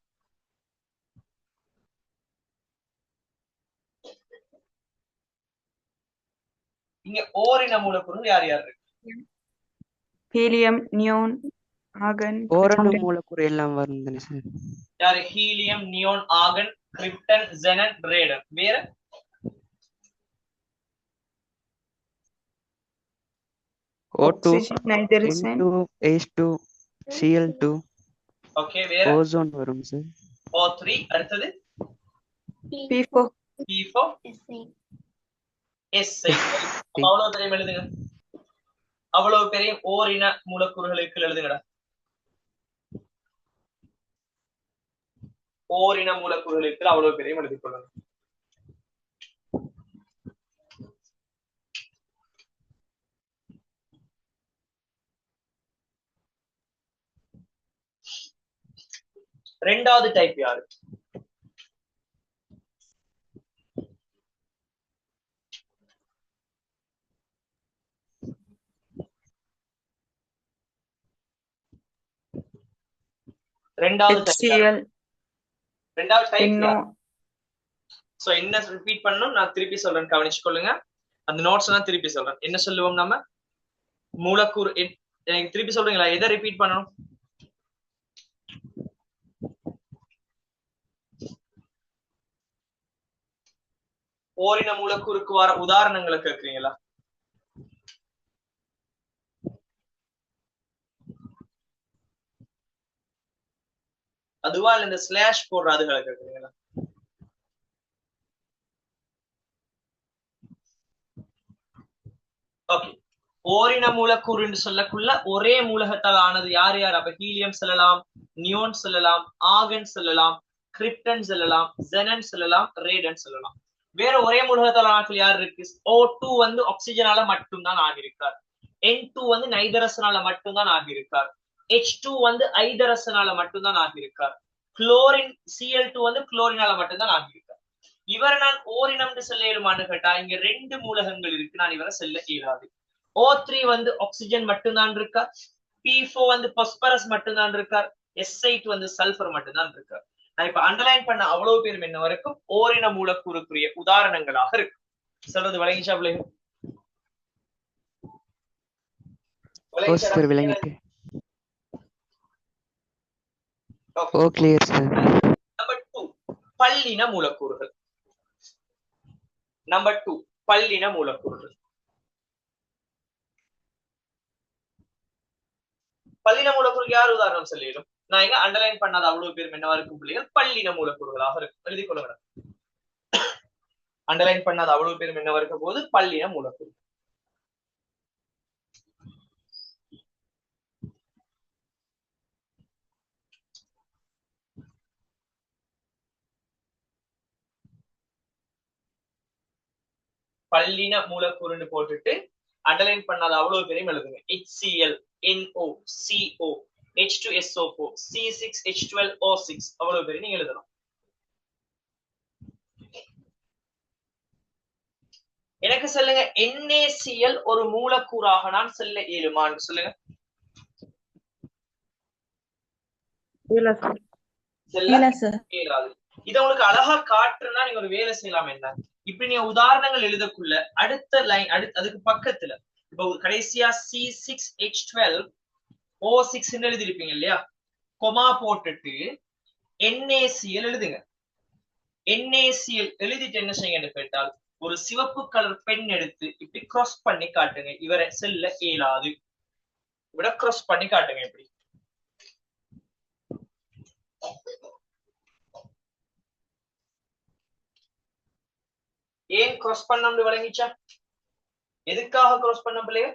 இங்க ஓரின மூலக்கூறுகள் யார் யார் இருக்கு? ஹீலியம், நியோன், ஆர்கன், ஓரணு கிரிப்டன். மூலக்கூறு எல்லாம் வரும் தானே சார்? யாரு? Helium, neon, argon, krypton, xenon, radon. வேற O2, oxygen, nitrogen, N2, H2, Cl2. Okay. வேற ஓசோன் வரும் சார். O3. அடுத்தது P4, P4, Si. அவ்வளவு பெரிய எழுதுங்க. அவ்வளவு பெரிய ஓரின மூலக்கூறுகளுக்கு எழுதுங்கடா. ஓரின மூலக்கூறுகளுக்கு அவ்வளவு பெரிய எழுதி கொள்ளுங்க. ரெண்டாவது டைப் யாரு? ரெண்டாவது HCl, டைப் NO. சோ என்ன ரிப்பீட் பண்ணணும், நான் திருப்பி சொல்றேன், கவனிச்சுக்கொள்ளுங்க. அந்த நோட்ஸ் தான் திருப்பி சொல்றேன். என்ன சொல்லுவோம் நம்ம? மூலக்கூறு. எனக்கு திருப்பி சொல்றீங்களா? எதை ரிப்பீட் பண்ணணும்? ஓரின மூலக்கூறுக்கு வர உதாரணங்களை கேட்கிறீங்களா? அதுவா இல்ல இந்த ஸ்லாஷ் போடுற அதுகளை கேட்கிறீங்களா? ஓகே. ஓரின மூலக்கூறு என்று சொல்லக்குள்ள ஒரே மூலகத்தால் ஆனது யார் யார்? அப்ப ஹீலியம் சொல்லலாம், நியோன் சொல்லலாம், ஆர்கன் சொல்லலாம், கிரிப்டன் சொல்லலாம், ஜெனன் சொல்லலாம், ரேடன் சொல்லலாம். வேற ஒரே மூலகத்தால் ஆனது யார் இருக்கு? O2 வந்து ஆக்சிஜனால மட்டும்தான் ஆகியிருக்கார். N2 வந்து நைதரசனால மட்டும்தான் ஆகியிருக்கார். H2 வந்து ஐதரசனால மட்டும்தான் ஆகியிருக்கார். குளோரின் Cl2 வந்து குளோரினால மட்டும்தான் ஆகியிருக்கார். இவரை நான் ஓரினம் சொல்ல இயலுமான்னு கேட்டா, இங்க 2 மூலகங்கள் இருக்கு, நான் இவரை செல்ல இயலாது. O3 வந்து ஆக்சிஜன் மட்டும்தான் இருக்கார். P4 வந்து பாஸ்பரஸ் மட்டும்தான் இருக்கார். S8 வந்து சல்பர் மட்டும்தான் இருக்கார். நான் இப்ப அண்டர்லைன் பண்ண அவ்வளவு பேரும் என்ன வரைக்கும் ஓரின மூலக்கூறுக்குரிய உதாரணங்களாக இருக்கு. சொல்றது விளங்கிச்சா பிள்ளைங்க? விளங்கிட்டு. ஓ கிளியர் சார். நம்பர் 2 பல்லின மூலக்கூறுகள். நம்பர் 2 பல்லின மூலக்கூறுகள். பல்லின மூலக்கூறுக்கு யார் உதாரணம் சொல்லிடும்? நான் இங்க அண்டர்லைன் பண்ணாத அவ்வளவு பேரும் என்னவா இருக்கும் பிள்ளைகள்? பல்லின மூலக்கூறுகளாக இருக்கும். எழுதி கொள்ளுங்க. அண்டர்லைன் பண்ணாத அவ்வளவு பேரும் என்னவா இருக்கும் போது பல்லின மூலக்கூறு. பல்லின மூலக்கூறுன்னு போட்டுட்டு அண்டர்லைன் பண்ணாத அவ்வளவு பேரையும் எழுதுங்க. HCl, NO, CO, H2SO4, C6H12O6 அவ்வளவு பேரையும் நீங்க எழுதணும். எனக்கு சொல்லுங்க, NaCl ஒரு மூலக்கூறாக நான் சொல்ல இயலுமான்னு சொல்லுங்க. இதை உங்களுக்கு அழகா காட்டுறா நீங்க ஒரு வேலை செய்யலாம். என்ன இப்படி நீங்க உதாரணங்கள் எழுதக்குள்ள அடுத்த லைன் அதுக்கு பக்கத்துல இப்போ கடைசியா C6H12O6 எழுதிருப்பீங்க இல்லையா? கொமா போட்டுட்டு NaCl எழுதுங்க. NaCl எழுதிட்டு என்ன செய்யுங்கன்னு கேட்டால், ஒரு சிவப்பு கலர் பென் எடுத்து இப்படி கிராஸ் பண்ணி காட்டுங்க. இவரை செல்ல இயலாது. இவரை கிராஸ் பண்ணி காட்டுங்க. இப்படி ஏன் கிராஸ் பண்ணோம்னு விளங்கிச்சா? எதுக்காக கிராஸ் பண்ண பிள்ளைய?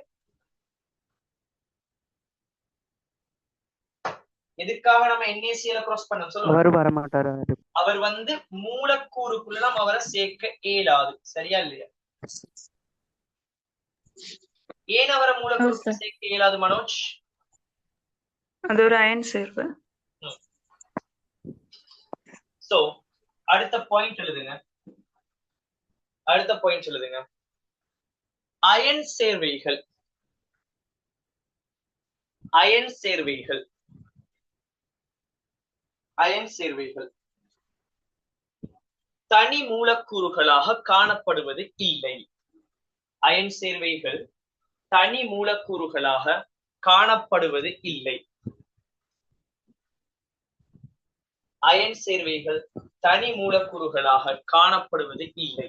எதுக்காக நம்ம NaCl கிராஸ் பண்ணோம் சொல்லுங்க. அவர் வர மாட்டாரு. அவர் வந்து மூலக்கூறுக்குள்ள நம்ம அவரை சேர்க்க இயலாது. சரியா இல்லையா? ஏன் அவரை மூலக்கூறுக்குள்ள சேர்க்க இயலாது மனோஜ்? அது ஒரு அயன் சேர்வு. சோ அடுத்த பாயிண்ட் எழுதுங்க. அடுத்த பாயிண்ட் எழுதுங்க. அயன் சேர்வைகள் அயன் சேர்வைகள் தனி மூலக்கூறுகளாக காணப்படுவது இல்லை. அயன் சேர்வைகள் தனி மூலக்கூறுகளாக காணப்படுவது இல்லை. அயன் சேர்வைகள் தனி மூலக்கூறுகளாக காணப்படுவது இல்லை.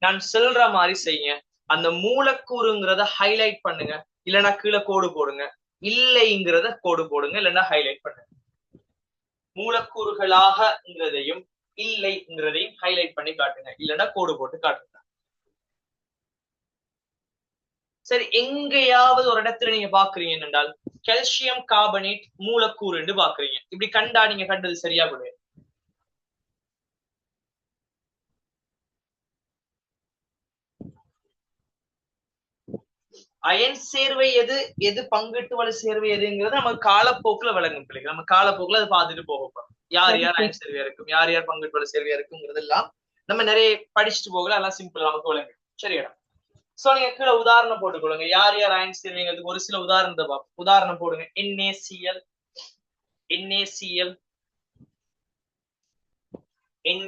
நான் சொல்ற மாதிரி செய்யுங்க. அந்த மூலக்கூறுங்கிறத ஹைலைட் பண்ணுங்க, இல்லைன்னா கீழே கோடு போடுங்க. இல்லைங்கிறத கோடு போடுங்க, இல்லைன்னா ஹைலைட் பண்ணுங்க. மூலக்கூறுகளாகங்கிறதையும் இல்லைங்கிறதையும் ஹைலைட் பண்ணி காட்டுங்க, இல்லைன்னா கோடு போட்டு காட்டுங்க. சரி, எங்கேயாவது ஒரு இடத்துல நீங்க பாக்குறீங்க என்றால் கால்சியம் கார்பனேட் மூலக்கூறு என்று பாக்குறீங்க. இப்படி கண்டா நீங்க கண்டது சரியா கூட? அயன் சேர்வை எது, எது பங்கிட்டு வலு சேர்வை எதுங்கிறது நமக்கு காலப்போக்குல விளங்கும் பிள்ளைகள். நம்ம காலப்போக்குல அதை பார்த்துட்டு போக போறோம். யார் யார் அயன் சேர்வையா இருக்கும், யார் யார் பங்கிட்டு வலு சேர்வையா இருக்குங்கிறது எல்லாம் நம்ம நிறைய படிச்சுட்டு போகல, எல்லாம் சிம்பிள் நமக்கு விளங்கும். சரியா? சோ நீங்க கீழே உதாரணம் போட்டுக்கொள்ளுங்க. யார் யார் அயன் சேர்வைங்கிறதுக்கு ஒரு சில உதாரணத்தை பார்ப்போம். உதாரணம் போடுங்க. NaCl NaCl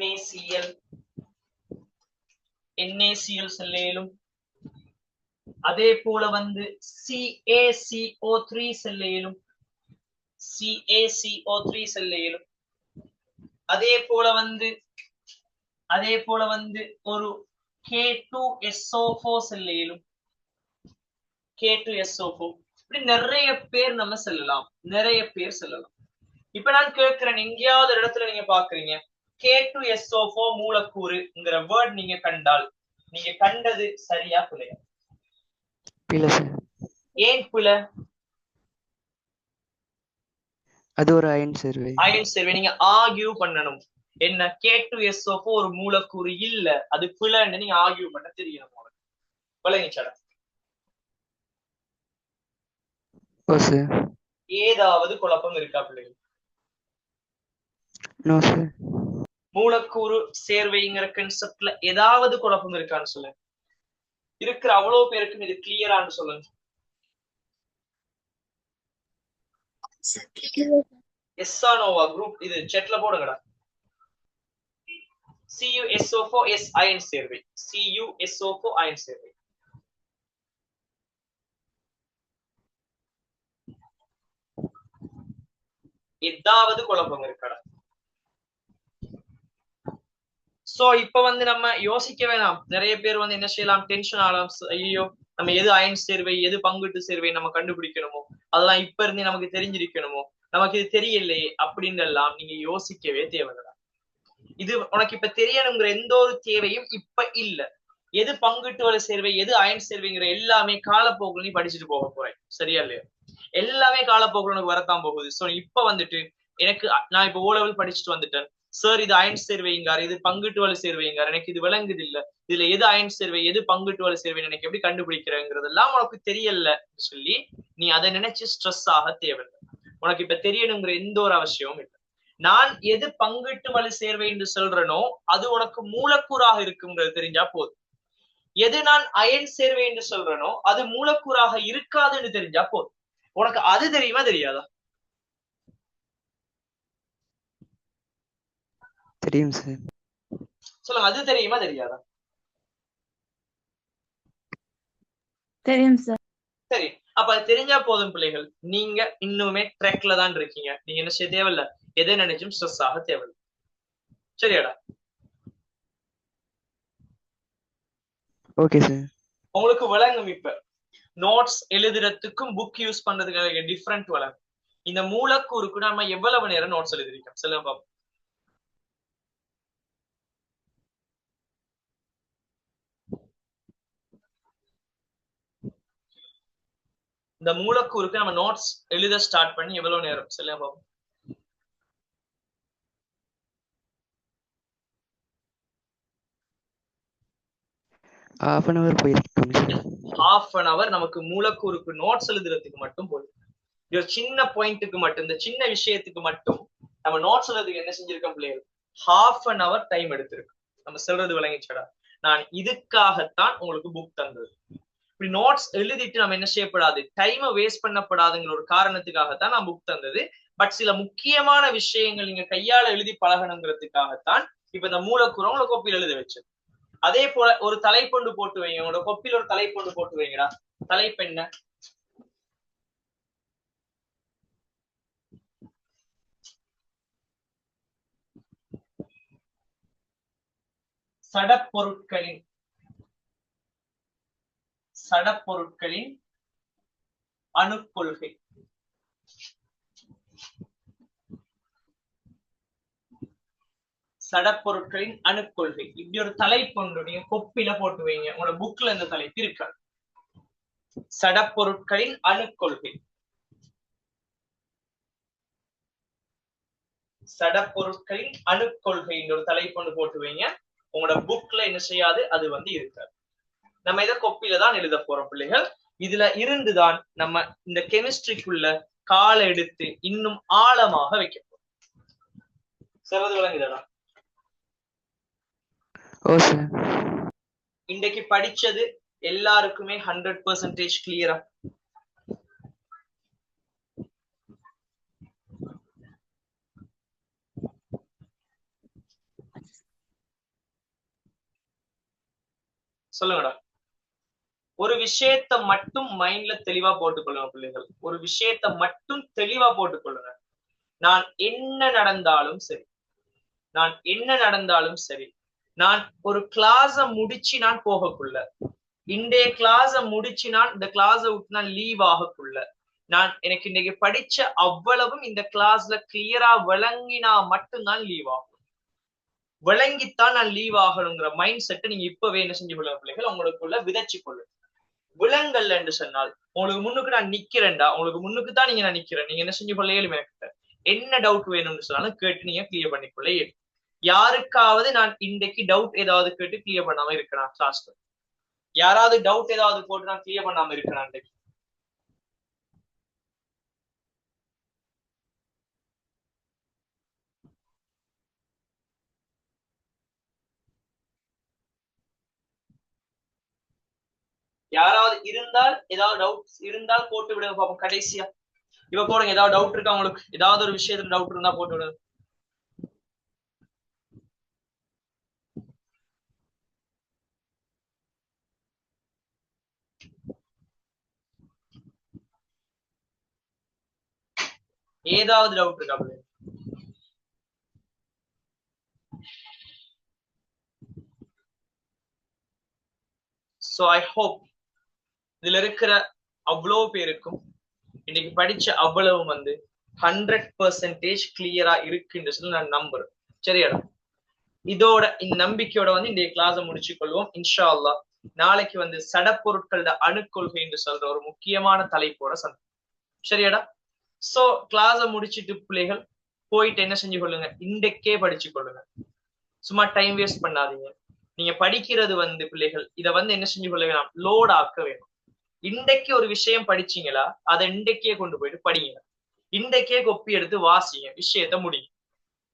NaCl NaCl செல்லையிலும், அதே போல வந்து CaCO3 செல்லையிலும், CaCO3 செல்லையிலும், அதே போல வந்து ஒரு K2SO4 செல்லையிலும், K2SO4. இப்படி நிறைய பேர் நம்ம செல்லலாம், நிறைய பேர் செல்லலாம். இப்ப நான் கேட்கிறேன், எங்கேயாவது இடத்துல நீங்க பாக்குறீங்க K2SO4 மூலக்கூறுங்கிற வேர்ட் நீங்க கண்டால் நீங்க கண்டது சரியா பிள்ளையா? பிழை சார். ஏன் பிழை? அது ஒரு அயன் சேர்வை. அயன் சேர்வை நீங்க ஆர்கியூ பண்ணணும். என்ன, K2SO4 ஒரு மூலக்கூறு இல்ல, அது பிழைன்னு நீங்க ஆர்கியூ பண்ண தெரியணும். விளங்கிச்சடா? ஓ சார். ஏதாவது குழப்பம் இருக்கா பிள்ளைகள்? No sir. மூலக்கூறு சேர்வைங்கிற கான்செப்ட்ல ஏதாவது குழப்பம் இருக்கான்னு சொல்லுங்க. இருக்கிற அவ்வளவு பேருக்கும் இது கிளியரான்னு சொல்லுங்க. எஸ்ஸா நோவா குரூப் இது செட்ல போடுங்கடா. CuSO4 எஸ் அயன் சேர்வை. CuSO4 அயன் சேர்வை. ஏதாவது குழப்பம் இருக்கடா? சோ இப்ப வந்து நம்ம யோசிக்க வேணாம். நிறைய பேர் வந்து என்ன செய்யலாம், டென்ஷன் ஆகலாம். ஐயோ, நம்ம எது அயன் சேர்வை எது பங்கிட்டு சேர்வை நம்ம கண்டுபிடிக்கணுமோ, அதெல்லாம் இப்ப இருந்தே நமக்கு தெரிஞ்சிருக்கணுமோ, நமக்கு இது தெரியலையே அப்படின்னு எல்லாம் நீங்க யோசிக்கவே தேவையில்லை. இது உனக்கு இப்ப தெரியணுங்கிற எந்த ஒரு தேவையும் இப்ப இல்ல. எது பங்கிட்டு வர சேர்வை எது அயன் சேர்வைங்கிற எல்லாமே காலப்போக்குல நீ படிச்சுட்டு போக போறேன். சரியா இல்லையா? எல்லாமே காலப்போக்குல உனக்கு வரத்தான் போகுது. சோ இப்ப வந்துட்டு எனக்கு நான் இப்ப O level படிச்சுட்டு வந்துட்டேன் சார், இது அயன் சேர்வைங்கார், இது பங்கிட்டு வலு சேர்வைங்கார், எனக்கு இது விளங்குது இல்ல, இதுல எது அயன் சேர்வை எது பங்கிட்டு வலு சேர்வை எனக்கு எப்படி கண்டுபிடிக்கிறேங்கிறதெல்லாம் உனக்கு தெரியல சொல்லி நீ அதை நினைச்சு ஸ்ட்ரெஸ் ஆக தேவையில்லை. உனக்கு இப்ப தெரியணுங்கிற எந்த ஒரு அவசியமும் இல்லை. நான் எது பங்கிட்டு வலு சேர்வை என்று சொல்றேனோ அது உனக்கு மூலக்கூறாக இருக்குங்கிறது தெரிஞ்சா போதும். எது நான் அயன் சேர்வை என்று சொல்றேனோ அது மூலக்கூறாக இருக்காதுன்னு தெரிஞ்சா போதும். உனக்கு அது தெரியுமா தெரியாதா? தெரியும் சார். சொல்லுங்க, அது தெரியுமா தெரியாதா? தெரியும் சார். சரி, அப்ப அது தெரிஞ்சா போதும் பிள்ளைகள். நீங்க இன்னுமே ட்ரெக்ல தான் இருக்கீங்க. நீங்க என்ன செய்ய தேவையில்ல, எதை நினைச்சும் ஸ்ட்ரெஸ் ஆக தேவையில்லை. சரியாடா? Okay sir. உங்களுக்கு விளங்கும். இப்ப நோட்ஸ் எழுதுறதுக்கும் புக் யூஸ் பண்றதுக்கு டிஃபரெண்ட் விளங்கும். இந்த மூலக்கூறுக்கு நம்ம எவ்வளவு நேரம் நோட்ஸ் எழுதிருக்கோம் சொல்லுங்க பாப்போம். இந்த மூலக்கூறுக்கு நம்ம நோட்ஸ் எழுத ஸ்டார்ட் பண்ணி எவ்வளவு நேரம் சொல்லுங்க பாப்போம். half an hour போயிருக்கோம் சார். half an hour நமக்கு மூலக்கூறுக்கு நோட்ஸ் எழுதுறதுக்கு மட்டும் போயிருக்கு. ஒரு சின்ன பாயிண்ட்டுக்கு மட்டும், இந்த சின்ன விஷயத்துக்கு மட்டும் நம்ம நோட்ஸ் எழுதுறதுக்கு என்ன செஞ்சிருக்கோம் பிள்ளைகள், half an hour டைம் எடுத்திருக்கு. நம்ம சொல்றது விளங்கிச்சடா? நான் இதுக்காகத்தான் உங்களுக்கு புக் தந்தது. இப்படி நோட்ஸ் எழுதிட்டு நம்ம என்ன செய்யப்படாது, டைமை வேஸ்ட் பண்ணப்படாதுங்கிற ஒரு காரணத்துக்காகத்தான் நான் புக் தந்தது. பட் சில முக்கியமான விஷயங்கள் நீங்க கையால எழுதி பழகணுங்கிறதுக்காகத்தான் இப்ப இந்த மூலக்கூறு உங்களை கோப்பியில் எழுத வச்சது. அதே போல ஒரு தலைப்பொண்டு போட்டு வைங்க, உங்களோட கொப்பில் ஒரு தலைப்பொண்டு போட்டு வைங்கடா. தலைப்பு என்ன? சடப்பொருட்களின் அணுக்கொள்கை. சடப்பொருட்களின் அணுக்கொள்கை. இப்படி ஒரு தலைப்பொண்டு நீங்க கொப்பில போட்டு வைங்க. உங்களோட புக்ல இந்த தலைப்பு இருக்காது. சடப்பொருட்களின் அணுக்கொள்கை. சடப்பொருட்களின் அணுக்கொள்கை ஒரு தலைப்பொண்டு போட்டு வைங்க. உங்களோட புக்ல என்ன செய்யாது, அது வந்து இருக்காது. நம்ம இதை கொப்பில தான் எழுத போறோம் பிள்ளைகள். இதுல இருந்துதான் நம்ம இந்த கெமிஸ்ட்ரிக்குள்ள காலை எடுத்து இன்னும் ஆழமாக வைக்க போறோம். சிறது விளங்குதா? இன்றைக்கு படிச்சது எல்லாருக்குமே 100% கிளியரா? சொல்லுங்கடா. ஒரு விஷயத்த மட்டும் மைண்ட்ல தெளிவா போட்டுக்கொள்ளுங்க பிள்ளைகள். ஒரு விஷயத்த மட்டும் தெளிவா போட்டுக்கொள்ளுங்க. நான் என்ன நடந்தாலும் சரி, நான் ஒரு கிளாஸ முடிச்சு நான் போகக்குள்ள, இன்றைய கிளாஸ முடிச்சு நான் இந்த கிளாஸ விட்டு நான் லீவ் ஆகக்குள்ள, நான் எனக்கு இன்னைக்கு படிச்ச அவ்வளவும் இந்த கிளாஸ்ல கிளியரா விளங்கினா மட்டும்தான் லீவ் ஆகும். விளங்கித்தான் நான் லீவ் ஆகணுங்கிற மைண்ட் செட்டை நீங்க இப்பவே என்ன செஞ்சு கொள்ளுங்க பிள்ளைகள், உங்களுக்குள்ள விதைச்சு கொள்ளுங்க. விலங்கல் என்று சொன்னால் உங்களுக்கு முன்னுக்கு நான் நிக்கிறேன்டா, உங்களுக்கு முன்னுக்கு தான் நான் நிக்கிறேன். நீங்க என்ன செஞ்சு கொள்ள இயலும். எனக்கு என்ன டவுட் வேணும்னு சொன்னாலும் கேட்டு நீங்க கிளியர் பண்ணிக்கொள்ள இயலும். யாருக்காவது நான் இன்றைக்கு டவுட் ஏதாவது கேட்டு கிளியர் பண்ணாம இருக்கிறேன் கிளாஸ்ல? யாராவது டவுட் ஏதாவது போட்டு நான் கிளியர் பண்ணாம இருக்கிறேன் இன்றைக்கு? யாராவது இருந்தால், ஏதாவது டவுட் இருந்தால் போட்டு விடுங்க பாப்போம். கடைசியா இப்ப போடுங்க. ஏதாவது டவுட் இருக்கா உங்களுக்கு? ஏதாவது ஒரு விஷயத்துல டவுட் இருந்தா போட்டு விடுங்க. ஏதாவது டவுட் இருக்கா? சோ ஐ ஹோப் இதுல இருக்கிற அவ்வளவு பேருக்கும் இன்னைக்கு படிச்ச அவ்வளவு வந்து 100% கிளியரா இருக்குன்னு சொல்லி நான் நம்புறேன். சரியாடா? இதோட இந்த நம்பிக்கையோட வந்து இந்த கிளாஸை முடிச்சு கொள்வோம் இன்ஷா அல்லாஹ். நாளைக்கு வந்து சடப்பொருட்களோட அணுக்கொள்கை என்று சொல்ற ஒரு முக்கியமான தலைப்போட சந்திப்போம். சரியாடா? சோ கிளாஸை முடிச்சுட்டு பிள்ளைகள் போயிட்டு என்ன செஞ்சு கொள்ளுங்க, இன்றைக்கே படிச்சு கொள்ளுங்க. சும்மா டைம் வேஸ்ட் பண்ணாதீங்க. நீங்க படிக்கிறது வந்து பிள்ளைகள் இதை வந்து என்ன செஞ்சு கொள்ள வேணாம், லோட் ஆக்க வேணும். இன்றைக்கு ஒரு விஷயம் படிச்சீங்களா, அதை இன்றைக்கே கொண்டு போயிட்டு படிங்க. இன்றைக்கே கொப்பி எடுத்து வாசிங்க, விஷயத்த முடியும்.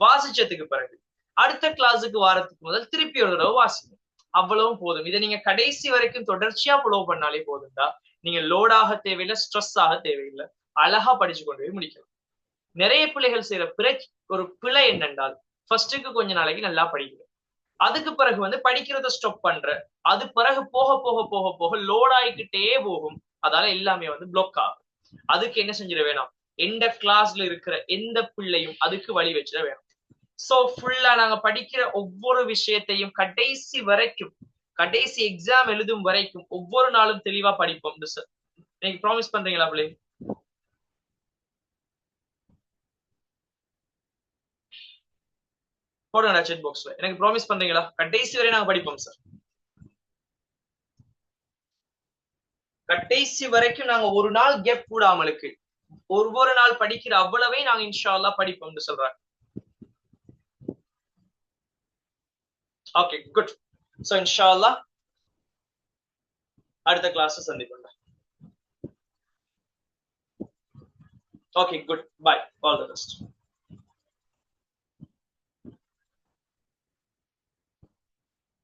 வாசிச்சதுக்கு பிறகு அடுத்த கிளாஸுக்கு வாரத்துக்கு முதல் திருப்பி ஒரு தடவை வாசிங்க. அவ்வளவும் போதும். இதை நீங்க கடைசி வரைக்கும் தொடர்ச்சியா ஃபாலோ பண்ணாலே போதும்டா. நீங்க லோடாக தேவையில்லை, ஸ்ட்ரெஸ் ஆக தேவையில்லை, அழகா படிச்சு கொண்டு போய் முடிக்கலாம். நிறைய பிள்ளைகள் செய்யற ஒரு பிழை என்னென்றால், ஃபர்ஸ்டுக்கு கொஞ்ச நாளைக்கு நல்லா படிக்கிறேன், அதுக்கு பிறகு வந்து படிக்கிறத ஸ்டாப் பண்ற, அது பிறகு போக போக போக போக லோட் ஆகிக்கிட்டே போகும். அதால எல்லாமே வந்து பிளாக் ஆகும். அதுக்கு என்ன செஞ்சிட வேணாம், எந்த கிளாஸ்ல இருக்கிற எந்த பிள்ளையும் அதுக்கு வழி வச்சிட வேணும். சோ ஃபுல்லா நாங்க படிக்கிற ஒவ்வொரு விஷயத்தையும் கடைசி வரைக்கும், கடைசி எக்ஸாம் எழுதும் வரைக்கும் ஒவ்வொரு நாளும் தெளிவா படிப்போம். நீங்க ப்ராமிஸ் பண்றீங்களா பிள்ளை? போடுங்க சாட் பாக்ஸ்ல. எனக்கு ப்ராமிஸ் பண்றீங்களா? கடைசி வரை நாங்க படிப்போம் சார். கடைசி வரைக்கும் நாங்க ஒரு நாள் கேப் கூடாமலுக்கு ஒவ்வொரு நாள் படிக்கிற அவ்வளவே நாங்க இன்ஷா அல்லாஹ் படிப்போம் சொல்றாங்க. Okay good. சோ இன்ஷா அல்லாஹ் அடுத்த கிளாஸ் சந்திப்போம். Okay good. Bye. All the best.